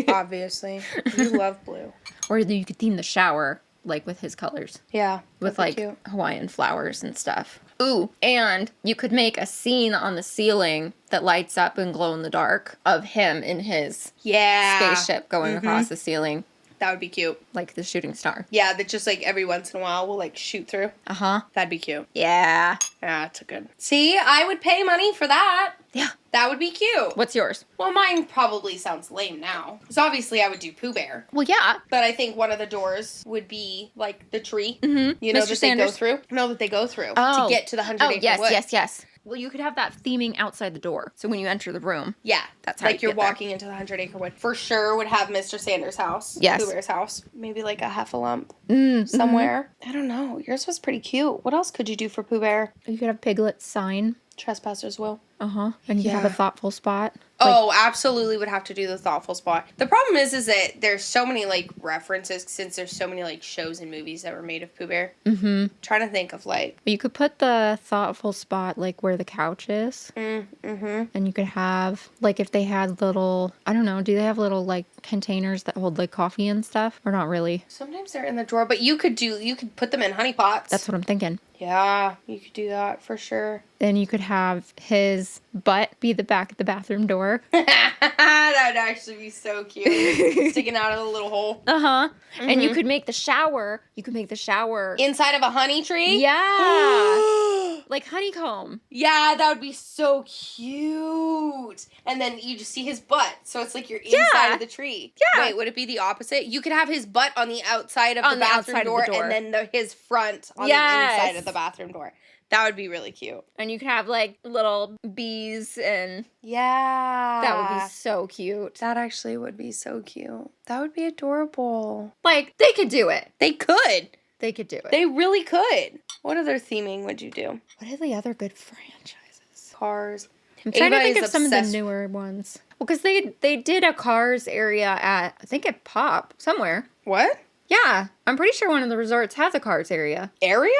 Speaker 2: Obviously. You love blue.
Speaker 1: Or you could theme the shower, like, with his colors.
Speaker 2: Yeah.
Speaker 1: With, like, cute Hawaiian flowers and stuff. Ooh, and you could make a scene on the ceiling that lights up and glow in the dark of him in his spaceship going across the ceiling.
Speaker 2: That would be cute.
Speaker 1: Like the shooting star.
Speaker 2: Yeah, that just, like, every once in a while will, like, shoot through.
Speaker 1: Uh-huh.
Speaker 2: That'd be cute.
Speaker 1: Yeah.
Speaker 2: Yeah, that's a good. See, I would pay money for that.
Speaker 1: Yeah.
Speaker 2: That would be cute.
Speaker 1: What's yours?
Speaker 2: Well, mine probably sounds lame now. Because obviously I would do Pooh Bear.
Speaker 1: Well, yeah.
Speaker 2: But I think one of the doors would be, like, the tree.
Speaker 1: Mm-hmm.
Speaker 2: You know,
Speaker 1: Mr.
Speaker 2: that
Speaker 1: Sanders?
Speaker 2: they go through? No, that they go through to get to the 100-acre wood.
Speaker 1: Yes. Well, you could have that theming outside the door. So when you enter the room.
Speaker 2: Yeah.
Speaker 1: That's how
Speaker 2: like
Speaker 1: you
Speaker 2: you're walking into the 100-acre wood. For sure would have Mr. Sanders' house.
Speaker 1: Yes.
Speaker 2: Pooh Bear's house. Maybe like a heffalump
Speaker 1: Mm-hmm.
Speaker 2: somewhere. I don't know. Yours was pretty cute. What else could you do for Pooh Bear?
Speaker 1: You could have Piglet's sign.
Speaker 2: Trespassers will.
Speaker 1: Uh-huh. And you could have a thoughtful spot.
Speaker 2: Oh, absolutely would have to do the thoughtful spot. The problem is that there's so many, like, references, since there's so many, like, shows and movies that were made of Pooh Bear.
Speaker 1: Mm-hmm.
Speaker 2: Trying to think of, like...
Speaker 1: You could put the thoughtful spot, like, where the couch is.
Speaker 2: Mm-hmm.
Speaker 1: And you could have, like, if they had little, I don't know, do they have little, like, containers that hold, like, coffee and stuff? Or not really?
Speaker 2: Sometimes they're in the drawer, but you could put them in honey pots.
Speaker 1: That's what I'm thinking.
Speaker 2: Yeah, you could do that for sure.
Speaker 1: Then you could have his butt be the back of the bathroom door.
Speaker 2: That would actually be so cute. Sticking out of the little hole.
Speaker 1: Uh-huh. Mm-hmm. And you could make the shower.
Speaker 2: Inside of a honey tree?
Speaker 1: Yeah. Like honeycomb.
Speaker 2: Yeah, that would be so cute. And then you just see his butt. So it's like you're inside of the tree.
Speaker 1: Yeah.
Speaker 2: Wait, would it be the opposite? You could have his butt on the outside of the bathroom door, and then his front on the inside of the bathroom door. That would be really cute.
Speaker 1: And you could have, like, little bees and...
Speaker 2: Yeah.
Speaker 1: That would be so cute.
Speaker 2: That actually would be so cute. That would be adorable.
Speaker 1: Like, they could do it.
Speaker 2: They could.
Speaker 1: They could do it.
Speaker 2: They really could. What other theming would you do?
Speaker 1: What are the other good franchises?
Speaker 2: Cars.
Speaker 1: I'm trying to think of some of the newer ones. Well, because they did a Cars area at, I think at Pop, somewhere.
Speaker 2: What?
Speaker 1: Yeah. I'm pretty sure one of the resorts has a Cars area.
Speaker 2: Area?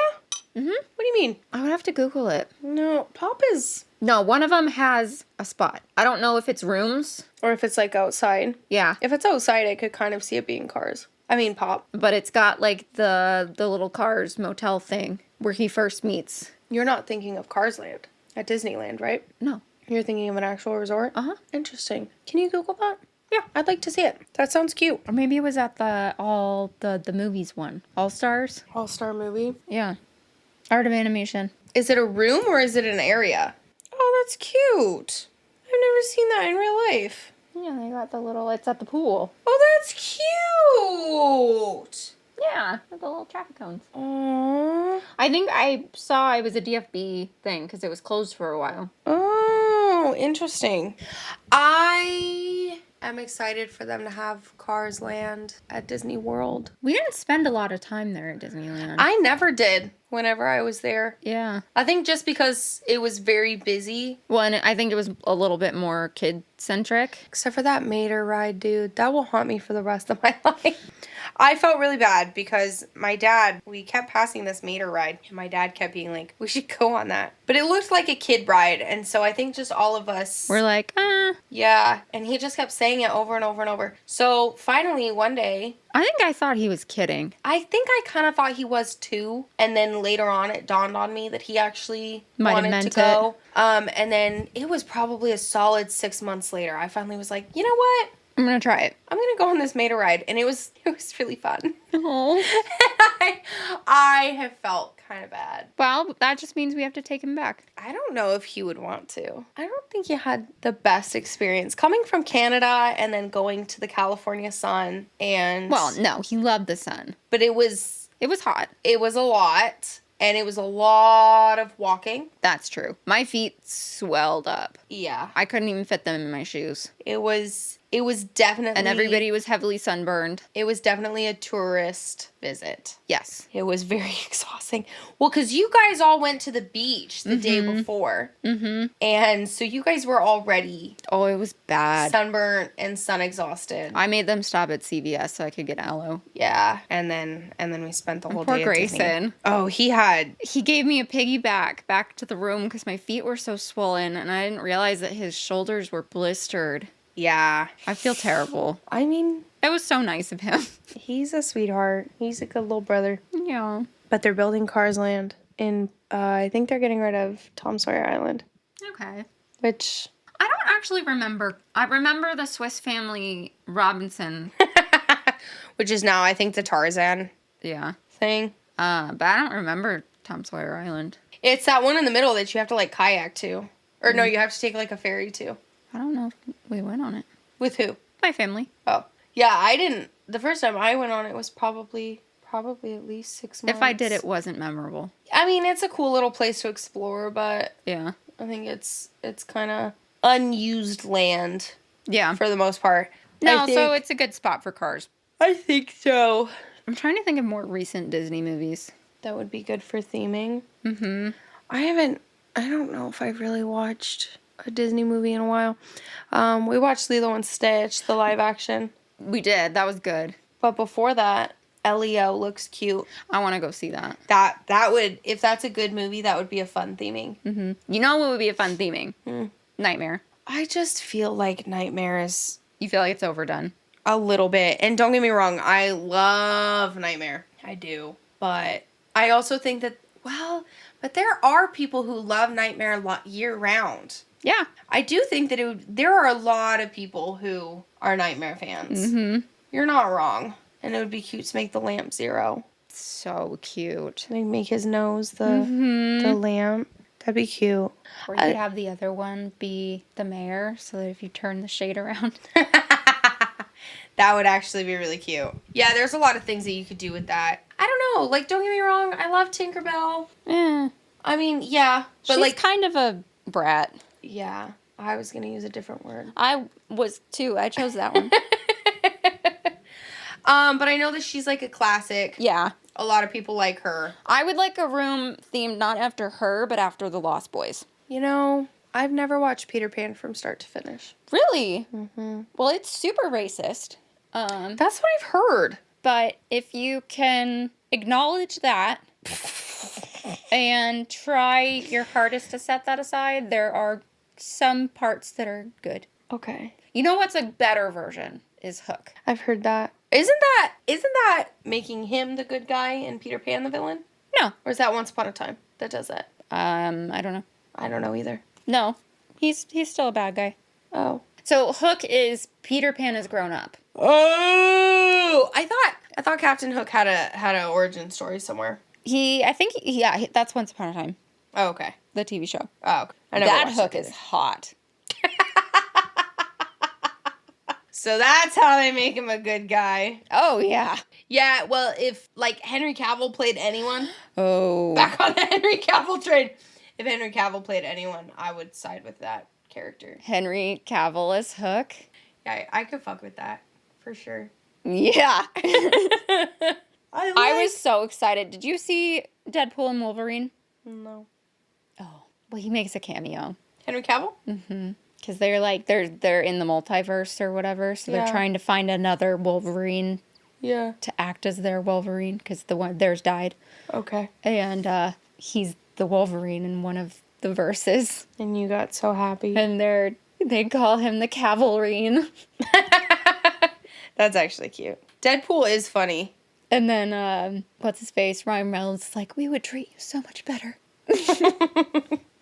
Speaker 1: Mm-hmm.
Speaker 2: What do you mean?
Speaker 1: I would have to Google it.
Speaker 2: No, Pop is...
Speaker 1: No, one of them has a spot. I don't know if it's rooms.
Speaker 2: Or if it's, like, outside.
Speaker 1: Yeah.
Speaker 2: If it's outside, I could kind of see it being Cars. I mean, Pop.
Speaker 1: But it's got, like, the little Cars motel thing where he first meets.
Speaker 2: You're not thinking of Cars Land at Disneyland, right?
Speaker 1: No.
Speaker 2: You're thinking of an actual resort?
Speaker 1: Uh-huh.
Speaker 2: Interesting. Can you Google that?
Speaker 1: Yeah.
Speaker 2: I'd like to see it. That sounds cute.
Speaker 1: Or maybe it was at the movies one. All Stars?
Speaker 2: All-Star movie.
Speaker 1: Yeah. Art of Animation.
Speaker 2: Is it a room or is it an area? Oh, that's cute. I've never seen that in real life.
Speaker 1: Yeah, they got it's at the pool.
Speaker 2: Oh, that's cute.
Speaker 1: Yeah, with the little traffic cones.
Speaker 2: Aww.
Speaker 1: I think I saw it was a DFB thing because it was closed for a while.
Speaker 2: Oh, interesting. I am excited for them to have Cars Land at Disney World.
Speaker 1: We didn't spend a lot of time there at Disneyland.
Speaker 2: I never did whenever I was there.
Speaker 1: Yeah.
Speaker 2: I think just because it was very busy.
Speaker 1: Well, and I think it was a little bit more kid-centric.
Speaker 2: Except for that Mater ride, dude. That will haunt me for the rest of my life. I felt really bad because we kept passing this Mater ride, and my dad kept being like, we should go on that. But it looked like a kid ride, and so I think just all of us...
Speaker 1: We're like,
Speaker 2: Yeah, and he just kept saying it over and over and over. So finally, one day...
Speaker 1: I think I thought he was kidding.
Speaker 2: I think I kind of thought he was too, and then later on it dawned on me that he actually wanted to go. And then it was probably a solid 6 months later. I finally was like, you know what?
Speaker 1: I'm gonna try it.
Speaker 2: I'm gonna go on this Mater ride, and it was really fun.
Speaker 1: Oh.
Speaker 2: I have felt kind of bad.
Speaker 1: Well, that just means we have to take him back.
Speaker 2: I don't know if he would want to. I don't think you had the best experience coming from Canada and then going to the California sun and...
Speaker 1: Well, no, he loved the sun.
Speaker 2: But it was
Speaker 1: hot.
Speaker 2: It was a lot. And it was a lot of walking.
Speaker 1: That's true. My feet swelled up.
Speaker 2: Yeah.
Speaker 1: I couldn't even fit them in my shoes.
Speaker 2: It was It was definitely...
Speaker 1: And everybody was heavily sunburned.
Speaker 2: It was definitely a tourist visit.
Speaker 1: Yes.
Speaker 2: It was very exhausting. Well, because you guys all went to the beach the day before. Mm-hmm. And so you guys were already...
Speaker 1: Oh, it was bad.
Speaker 2: Sunburnt and sun exhausted.
Speaker 1: I made them stop at CVS so I could get aloe.
Speaker 2: Yeah. And then we spent the whole day
Speaker 1: at Grayson.
Speaker 2: Disney. Oh, he
Speaker 1: gave me a piggyback back to the room because my feet were so swollen and I didn't realize that his shoulders were blistered.
Speaker 2: Yeah.
Speaker 1: I feel terrible.
Speaker 2: I mean...
Speaker 1: It was so nice of him.
Speaker 2: He's a sweetheart. He's a good little brother.
Speaker 1: Yeah.
Speaker 2: But they're building Cars Land in, I think they're getting rid of Tom Sawyer Island.
Speaker 1: Okay.
Speaker 2: Which...
Speaker 1: I don't actually remember. I remember the Swiss Family Robinson.
Speaker 2: Which is now, I think, the Tarzan thing.
Speaker 1: But I don't remember Tom Sawyer Island.
Speaker 2: It's that one in the middle that you have to, like, kayak to. Or no, you have to take, like, a ferry to.
Speaker 1: I don't know if we went on it.
Speaker 2: With who?
Speaker 1: My family.
Speaker 2: Oh. Yeah, I didn't. The first time I went on it was probably at least 6 months.
Speaker 1: If I did, it wasn't memorable.
Speaker 2: I mean, it's a cool little place to explore, but...
Speaker 1: Yeah.
Speaker 2: I think it's kind of unused land.
Speaker 1: Yeah.
Speaker 2: For the most part.
Speaker 1: No, so it's a good spot for cars.
Speaker 2: I think so.
Speaker 1: I'm trying to think of more recent Disney movies.
Speaker 2: That would be good for theming.
Speaker 1: Mm-hmm.
Speaker 2: I don't know if I've really watched a Disney movie in a while. We watched Lilo and Stitch, the live action.
Speaker 1: We did. That was good.
Speaker 2: But before that, Elio looks cute.
Speaker 1: I want to go see that.
Speaker 2: That would, if that's a good movie, that would be a fun theming.
Speaker 1: Mm-hmm. You know what would be a fun theming? Nightmare.
Speaker 2: I just feel like Nightmare is...
Speaker 1: You feel like it's overdone?
Speaker 2: A little bit. And don't get me wrong, I love Nightmare. I do. But I also think that, well, but there are people who love Nightmare year-round.
Speaker 1: Yeah.
Speaker 2: I do think that there are a lot of people who are Nightmare fans.
Speaker 1: Mm-hmm.
Speaker 2: You're not wrong. And it would be cute to make the lamp Zero.
Speaker 1: So cute.
Speaker 2: Make his nose the lamp. That'd be cute.
Speaker 1: Or you could have the other one be the mayor, so that if you turn the shade around.
Speaker 2: That would actually be really cute. Yeah, there's a lot of things that you could do with that. I don't know. Like, don't get me wrong. I love Tinkerbell. I mean, yeah. But
Speaker 1: she's
Speaker 2: like
Speaker 1: kind of a brat.
Speaker 2: Yeah. I was going to use a different word.
Speaker 1: I was too. I chose that one.
Speaker 2: But I know that she's like a classic.
Speaker 1: Yeah.
Speaker 2: A lot of people like her.
Speaker 1: I would like a room themed not after her, but after the Lost Boys.
Speaker 2: You know, I've never watched Peter Pan from start to finish.
Speaker 1: Really? Mm-hmm. Well, it's super racist.
Speaker 2: That's what I've heard.
Speaker 1: But if you can acknowledge that and try your hardest to set that aside, there are some parts that are good.
Speaker 2: Okay.
Speaker 1: You know what's a better version is Hook.
Speaker 2: I've heard that. Isn't that making him the good guy and Peter Pan the villain?
Speaker 1: No.
Speaker 2: Or is that Once Upon a Time that does that?
Speaker 1: I don't know. I
Speaker 2: don't know either.
Speaker 1: No. He's still a bad guy.
Speaker 2: Oh.
Speaker 1: So Hook is Peter Pan has grown up.
Speaker 2: Oh! I thought Captain Hook had a origin story somewhere.
Speaker 1: That's Once Upon a Time.
Speaker 2: Oh, okay.
Speaker 1: The TV show.
Speaker 2: Oh, okay.
Speaker 1: That Hook is hot.
Speaker 2: So that's how they make him a good guy.
Speaker 1: Oh, yeah.
Speaker 2: Yeah, well, if, like, Henry Cavill played anyone...
Speaker 1: Oh.
Speaker 2: Back on the Henry Cavill train. If Henry Cavill played anyone, I would side with that character.
Speaker 1: Henry Cavill as Hook?
Speaker 2: Yeah, I could fuck with that. For sure.
Speaker 1: Yeah. I was so excited. Did you see Deadpool and Wolverine?
Speaker 2: No.
Speaker 1: Oh. Well, he makes a cameo.
Speaker 2: Henry Cavill?
Speaker 1: Mm-hmm. Because they're like, they're in the multiverse or whatever, so they're trying to find another Wolverine to act as their Wolverine, because theirs died.
Speaker 2: Okay.
Speaker 1: And he's the Wolverine in one of the verses.
Speaker 2: And you got so happy.
Speaker 1: And they call him the Cavalrine.
Speaker 2: That's actually cute. Deadpool is funny.
Speaker 1: And then, what's his face? Ryan Reynolds is like, we would treat you so much better.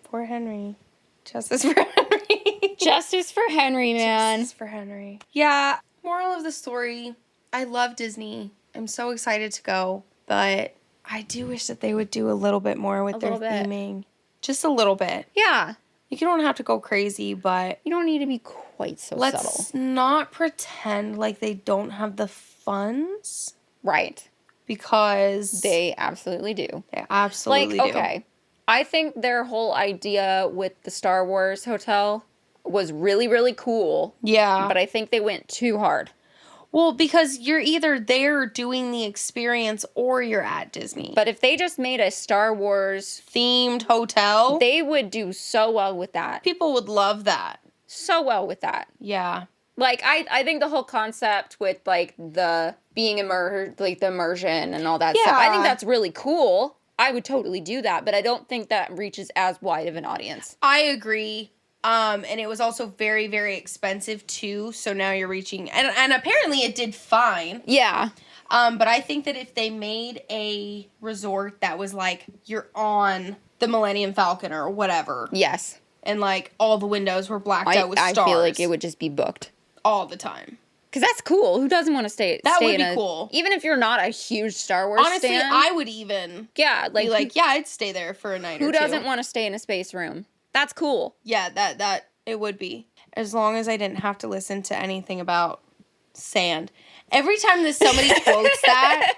Speaker 2: Poor Henry. Justice for Henry.
Speaker 1: Justice for Henry, man.
Speaker 2: Justice for Henry. Yeah. Moral of the story, I love Disney. I'm so excited to go. But I do wish that they would do a little bit more with their theming. Just a little bit.
Speaker 1: Yeah.
Speaker 2: You don't have to go crazy, but...
Speaker 1: You don't need to be quite so subtle.
Speaker 2: Let's not pretend like they don't have the funds.
Speaker 1: Right.
Speaker 2: Because...
Speaker 1: They absolutely do.
Speaker 2: They absolutely do.
Speaker 1: Okay. I think their whole idea with the Star Wars hotel was really, really cool.
Speaker 2: Yeah.
Speaker 1: But I think they went too hard.
Speaker 2: Well, because you're either there doing the experience or you're at Disney.
Speaker 1: But if they just made a Star Wars
Speaker 2: themed hotel,
Speaker 1: they would do so well with that.
Speaker 2: People would love that.
Speaker 1: So well with that.
Speaker 2: Yeah.
Speaker 1: Like, I think the whole concept with, like, the being immersed, like, the immersion and all that stuff, I think that's really cool. I would totally do that, but I don't think that reaches as wide of an audience.
Speaker 2: I agree. And it was also very, very expensive, too. So now you're reaching... And apparently it did fine.
Speaker 1: Yeah.
Speaker 2: But I think that if they made a resort that was, like, you're on the Millennium Falcon or whatever.
Speaker 1: Yes.
Speaker 2: And, like, all the windows were blacked out with stars.
Speaker 1: I feel like it would just be booked.
Speaker 2: All the time.
Speaker 1: Because that's cool. Who doesn't want to stay
Speaker 2: That
Speaker 1: stay
Speaker 2: would
Speaker 1: in
Speaker 2: be cool.
Speaker 1: Even if you're not a huge Star Wars
Speaker 2: Honestly,
Speaker 1: stan.
Speaker 2: I would even
Speaker 1: be like,
Speaker 2: yeah, I'd stay there for a night or two.
Speaker 1: Who doesn't want to stay in a space room? That's cool.
Speaker 2: Yeah, that it would be. As long as I didn't have to listen to anything about sand. Every time that somebody quotes that,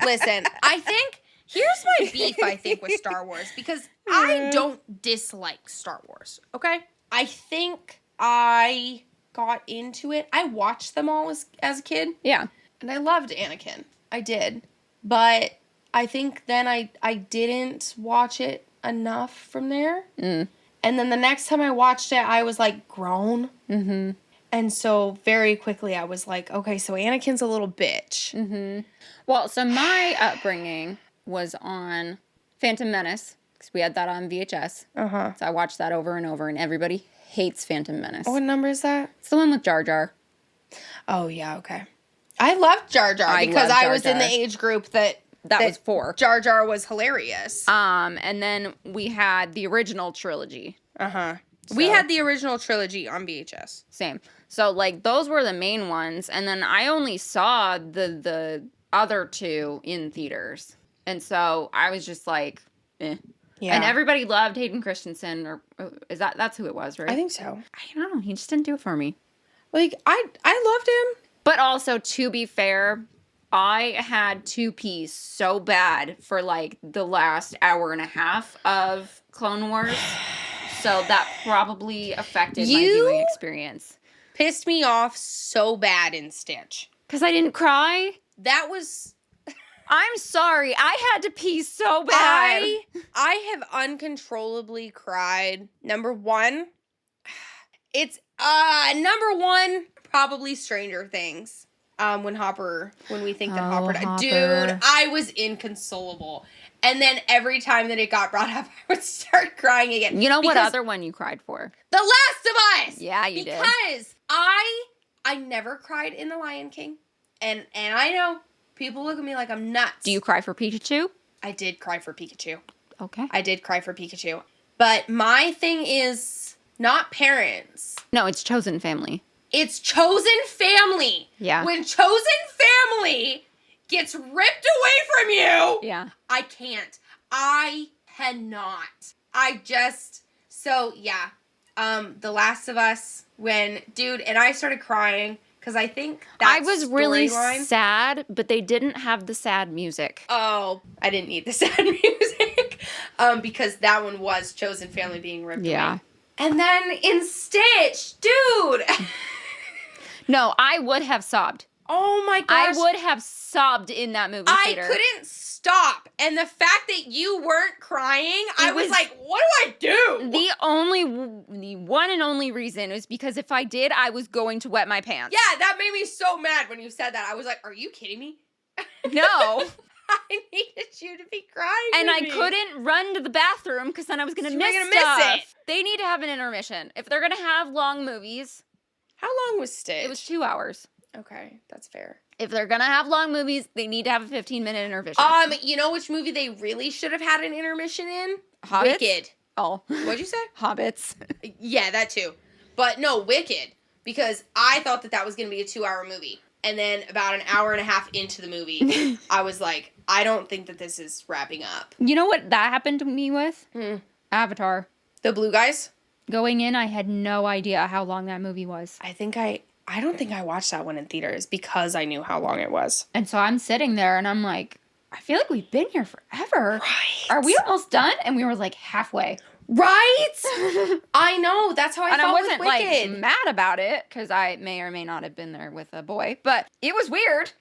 Speaker 2: listen, I think, here's my beef, I think, with Star Wars. Because I don't dislike Star Wars, okay? I think I got into it. I watched them all as a kid.
Speaker 1: Yeah.
Speaker 2: And I loved Anakin. I did. But I think then I didn't watch it enough from there.
Speaker 1: Mm.
Speaker 2: And then the next time I watched it, I was, like, grown.
Speaker 1: Mm-hmm.
Speaker 2: And so very quickly I was like, okay, so Anakin's a little bitch.
Speaker 1: Mm-hmm. Well, so my upbringing was on Phantom Menace, because we had that on VHS.
Speaker 2: Uh-huh.
Speaker 1: So I watched that over and over, and everybody hates Phantom Menace.
Speaker 2: What number is that?
Speaker 1: It's the one with Jar Jar.
Speaker 2: Oh, yeah, okay. I loved Jar Jar because I was in the age group that
Speaker 1: was 4.
Speaker 2: Jar Jar was hilarious.
Speaker 1: And then we had the original trilogy.
Speaker 2: Uh-huh.
Speaker 1: So,
Speaker 2: we had the original trilogy on VHS.
Speaker 1: Same. So, like, those were the main ones. And then I only saw the other 2 in theaters. And so I was just like, eh. Yeah. And everybody loved Hayden Christensen, or that's who it was, right?
Speaker 2: I think so.
Speaker 1: I don't know. He just didn't do it for me.
Speaker 2: Like, I loved him.
Speaker 1: But also, to be fair, I had to pee so bad for, like, the last hour and a half of Clone Wars. So that probably affected my viewing experience.
Speaker 2: Pissed me off so bad in Stitch.
Speaker 1: Because I didn't cry?
Speaker 2: That was...
Speaker 1: I'm sorry. I had to pee so bad.
Speaker 2: I have uncontrollably cried. Number one, probably Stranger Things. When we think that Hopper died. Dude, I was inconsolable. And then every time that it got brought up, I would start crying again.
Speaker 1: You know what other one you cried for?
Speaker 2: The Last of Us!
Speaker 1: Yeah, you did.
Speaker 2: Because I never cried in The Lion King. And I know people look at me like I'm nuts.
Speaker 1: Do you cry for Pikachu?
Speaker 2: I did cry for Pikachu.
Speaker 1: Okay.
Speaker 2: I did cry for Pikachu. But my thing is not parents.
Speaker 1: No, it's chosen family.
Speaker 2: It's chosen family.
Speaker 1: Yeah.
Speaker 2: When chosen family gets ripped away from you.
Speaker 1: Yeah.
Speaker 2: I can't. I cannot. So yeah. The Last of Us, and I started crying because I think that
Speaker 1: I was really sad, but they didn't have the sad music.
Speaker 2: Oh, I didn't need the sad music. Because that one was chosen family being ripped away. And then in Stitch, dude.
Speaker 1: No, I would have sobbed.
Speaker 2: Oh my gosh.
Speaker 1: I would have sobbed in that movie theater.
Speaker 2: I couldn't stop. And the fact that you weren't crying, I was like, what do I do?
Speaker 1: The one and only reason was because if I did, I was going to wet my pants.
Speaker 2: Yeah, that made me so mad when you said that. I was like, are you kidding me?
Speaker 1: No.
Speaker 2: I needed you to be crying.
Speaker 1: And I couldn't run to the bathroom because then I was going to miss stuff. They need to have an intermission. If they're going to have long movies.
Speaker 2: How long was Stitch?
Speaker 1: It was 2 hours.
Speaker 2: Okay, that's fair.
Speaker 1: If they're going to have long movies, they need to have a 15-minute intermission.
Speaker 2: You know which movie they really should have had an intermission in?
Speaker 1: Hobbits?
Speaker 2: Wicked.
Speaker 1: Oh.
Speaker 2: What'd you say?
Speaker 1: Hobbits.
Speaker 2: Yeah, that too. But no, Wicked. Because I thought that was going to be a 2-hour movie. And then about an hour and a half into the movie, I was like, I don't think that this is wrapping up.
Speaker 1: You know what that happened to me with? Avatar.
Speaker 2: The Blue Guys?
Speaker 1: Going in, I had no idea how long that movie was.
Speaker 2: I don't think I watched that one in theaters because I knew how long it was.
Speaker 1: And so I'm sitting there and I'm like, I feel like we've been here forever.
Speaker 2: Right.
Speaker 1: Are we almost done? And we were like halfway.
Speaker 2: Right? I know. That's how I felt with Wicked. And I wasn't,
Speaker 1: like, mad about it, because I may or may not have been there with a boy, but it was weird.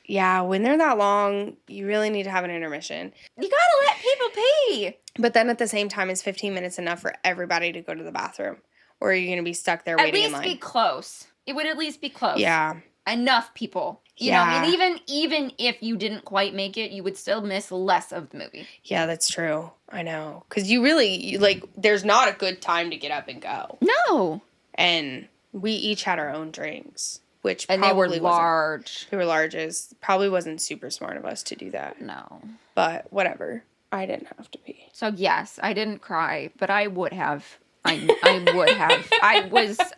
Speaker 2: Yeah, when they're that long, you really need to have an intermission.
Speaker 1: You gotta let people pee.
Speaker 2: But then at the same time, is 15 minutes enough for everybody to go to the bathroom? Or are you going to be stuck there waiting in line?
Speaker 1: At least be close. It would at least be close.
Speaker 2: Yeah.
Speaker 1: Enough people. You know, and even if you didn't quite make it, you would still miss less of the movie.
Speaker 2: Yeah, that's true. I know. Because you really, like, there's not a good time to get up and go.
Speaker 1: No.
Speaker 2: And we each had our own drinks. Which
Speaker 1: and
Speaker 2: probably
Speaker 1: they were large.
Speaker 2: They were larges. Probably wasn't super smart of us to do that.
Speaker 1: No.
Speaker 2: But whatever. I didn't have to pee.
Speaker 1: So yes, I didn't cry, but I would have. I would have.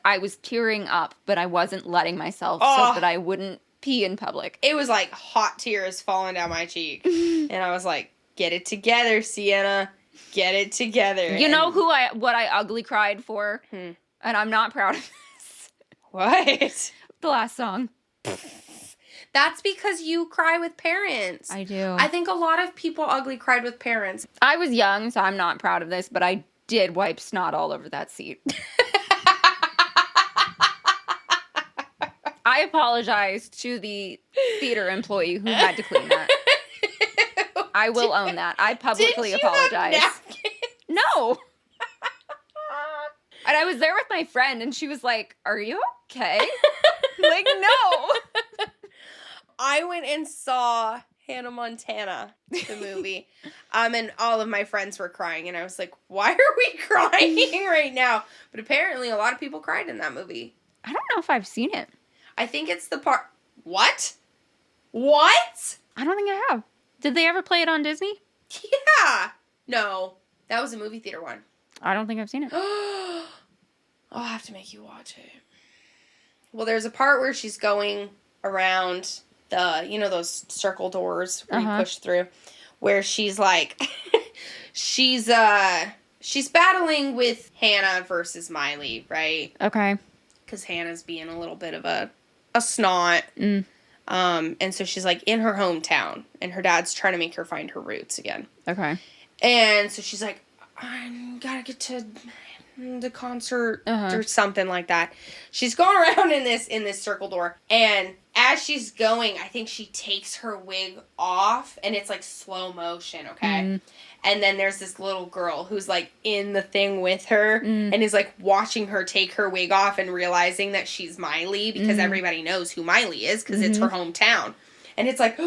Speaker 1: I was tearing up, but I wasn't letting myself so that I wouldn't pee in public.
Speaker 2: It was like hot tears falling down my cheek. And I was like, get it together, Sienna. Get it together.
Speaker 1: You know what I ugly cried for? And I'm not proud of this.
Speaker 2: What?
Speaker 1: The last song.
Speaker 2: That's because you cry with parents.
Speaker 1: I do.
Speaker 2: I think a lot of people ugly cried with parents.
Speaker 1: I was young, so I'm not proud of this, but I did wipe snot all over that seat. I apologize to the theater employee who had to clean that. I will own that. I publicly apologize. No. And I was there with my friend, and she was like, "Are you okay?" Like, no.
Speaker 2: I went and saw Hannah Montana, the movie, and all of my friends were crying, and I was like, why are we crying right now? But apparently a lot of people cried in that movie.
Speaker 1: I don't know if I've seen it.
Speaker 2: I think it's the part... What? What?
Speaker 1: I don't think I have. Did they ever play it on Disney?
Speaker 2: Yeah. No. That was a movie theater one.
Speaker 1: I don't think I've seen it.
Speaker 2: I'll have to make you watch it. Well, there's a part where she's going around the, you know, those circle doors where you push through, where she's like, she's battling with Hannah versus Miley, right?
Speaker 1: Okay.
Speaker 2: Because Hannah's being a little bit of a snot. And so she's like in her hometown, and her dad's trying to make her find her roots again.
Speaker 1: Okay.
Speaker 2: And so she's like, I gotta get to the concert or something like that. She's going around in this circle door, and as she's going, I think she takes her wig off, and it's like slow motion, okay? And then there's this little girl who's like in the thing with her and is like watching her take her wig off and realizing that she's Miley, because everybody knows who Miley is because it's her hometown. And it's like,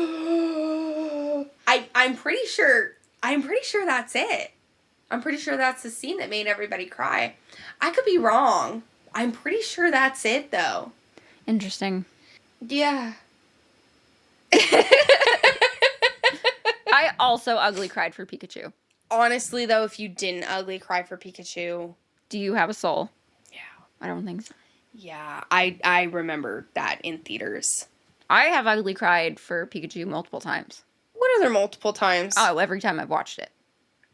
Speaker 2: I'm pretty sure that's it. I'm pretty sure that's the scene that made everybody cry. I could be wrong. I'm pretty sure that's it, though.
Speaker 1: Interesting.
Speaker 2: Yeah.
Speaker 1: I also ugly cried for Pikachu.
Speaker 2: Honestly, though, if you didn't ugly cry for Pikachu...
Speaker 1: Do you have a soul?
Speaker 2: Yeah.
Speaker 1: I don't think so.
Speaker 2: Yeah, I remember that in theaters.
Speaker 1: I have ugly cried for Pikachu multiple times.
Speaker 2: What other multiple times?
Speaker 1: Oh, every time I've watched it.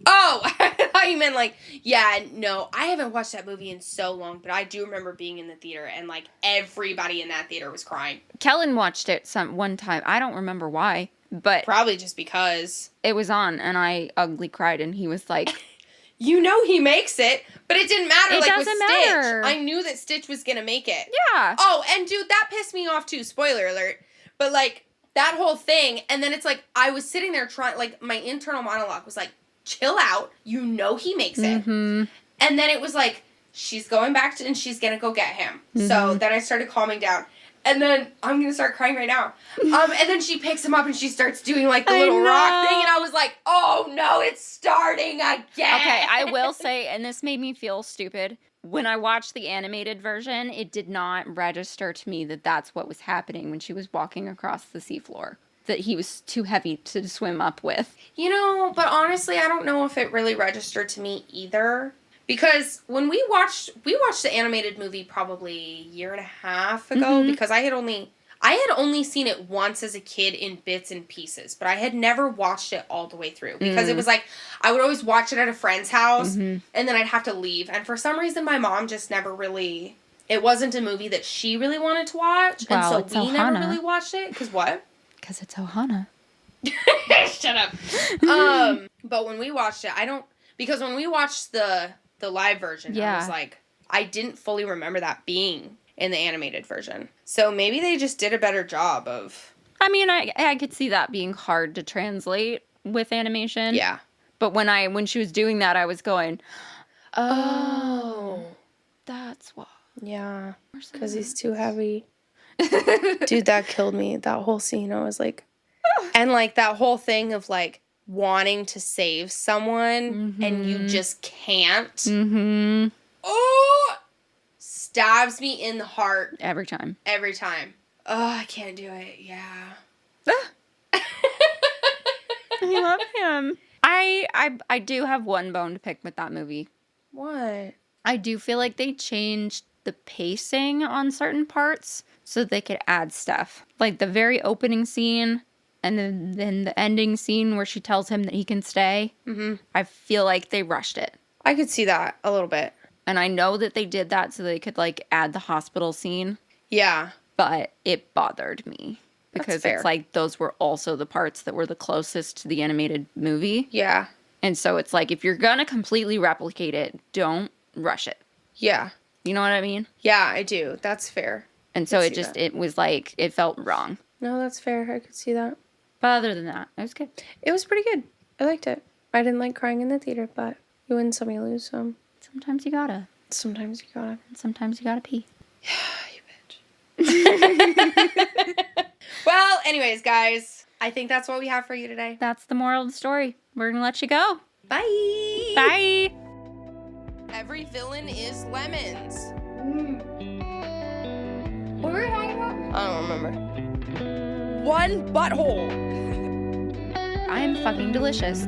Speaker 2: Oh, I thought you meant like, yeah, no, I haven't watched that movie in so long, but I do remember being in the theater and like everybody in that theater was crying.
Speaker 1: Kellen watched it one time. I don't remember why, but
Speaker 2: probably just because
Speaker 1: it was on and I ugly cried and he was like,
Speaker 2: you know he makes it, but it didn't matter.
Speaker 1: It
Speaker 2: like
Speaker 1: doesn't
Speaker 2: with Stitch.
Speaker 1: matter.
Speaker 2: I knew that Stitch was gonna make it.
Speaker 1: Yeah.
Speaker 2: Oh, and dude, that pissed me off too. Spoiler alert. But like that whole thing, and then it's like I was sitting there trying, like my internal monologue was like, chill out. You know he makes it. And then it was like, she's going back to, and she's going to go get him. So then I started calming down. And then I'm going to start crying right now. And then she picks him up and she starts doing like the little rock thing. And I was like, oh no, it's starting again.
Speaker 1: Okay, I will say, and this made me feel stupid. When I watched the animated version, it did not register to me that that's what was happening when she was walking across the seafloor. That he was too heavy to swim up with.
Speaker 2: You know, but honestly, I don't know if it really registered to me either. Because when we watched the animated movie probably a year and a half ago, because I had only seen it once as a kid in bits and pieces, but I had never watched it all the way through. Because it was like, I would always watch it at a friend's house, and then I'd have to leave. And for some reason, my mom just never really, it wasn't a movie that she really wanted to watch.
Speaker 1: Well,
Speaker 2: and so we never really watched it. Because what?
Speaker 1: Because it's Ohana.
Speaker 2: Shut up. But when we watched it, Because when we watched the live version, I was like, I didn't fully remember that being in the animated version. So maybe they just did a better job of...
Speaker 1: I mean, I could see that being hard to translate with animation.
Speaker 2: Yeah.
Speaker 1: But when she was doing that, I was going, oh. That's why.
Speaker 2: Yeah. Because he's too heavy. Dude, that killed me. That whole scene, I was like... And, like, that whole thing of, like, wanting to save someone and you just can't. Mm-hmm. Oh! Stabs me in the heart.
Speaker 1: Every time.
Speaker 2: Every time. Oh, I can't do it. Yeah.
Speaker 1: I love him. I do have one bone to pick with that movie.
Speaker 2: What?
Speaker 1: I do feel like they changed the pacing on certain parts so they could add stuff. Like the very opening scene and then the ending scene where she tells him that he can stay. Mm-hmm. I feel like they rushed it.
Speaker 2: I could see that a little bit.
Speaker 1: And I know that they did that so they could, like, add the hospital scene.
Speaker 2: Yeah.
Speaker 1: But it bothered me. Because it's like those were also the parts that were the closest to the animated movie.
Speaker 2: Yeah.
Speaker 1: And so it's like, if you're going to completely replicate it, don't rush it.
Speaker 2: Yeah.
Speaker 1: You know what I mean?
Speaker 2: Yeah, I do. That's fair.
Speaker 1: And so it was like, it felt wrong.
Speaker 2: No, that's fair. I could see that.
Speaker 1: But other than that, it was good.
Speaker 2: It was pretty good. I liked it. I didn't like crying in the theater, but you win some, you lose some.
Speaker 1: Sometimes you gotta.
Speaker 2: Sometimes you gotta.
Speaker 1: And sometimes you gotta pee.
Speaker 2: You bitch. Well, anyways, guys, I think that's what we have for you today.
Speaker 1: That's the moral of the story. We're gonna let you go.
Speaker 2: Bye.
Speaker 1: Bye.
Speaker 2: Every villain is lemons.
Speaker 1: What were we talking about?
Speaker 2: I don't remember. One butthole.
Speaker 1: I'm fucking delicious.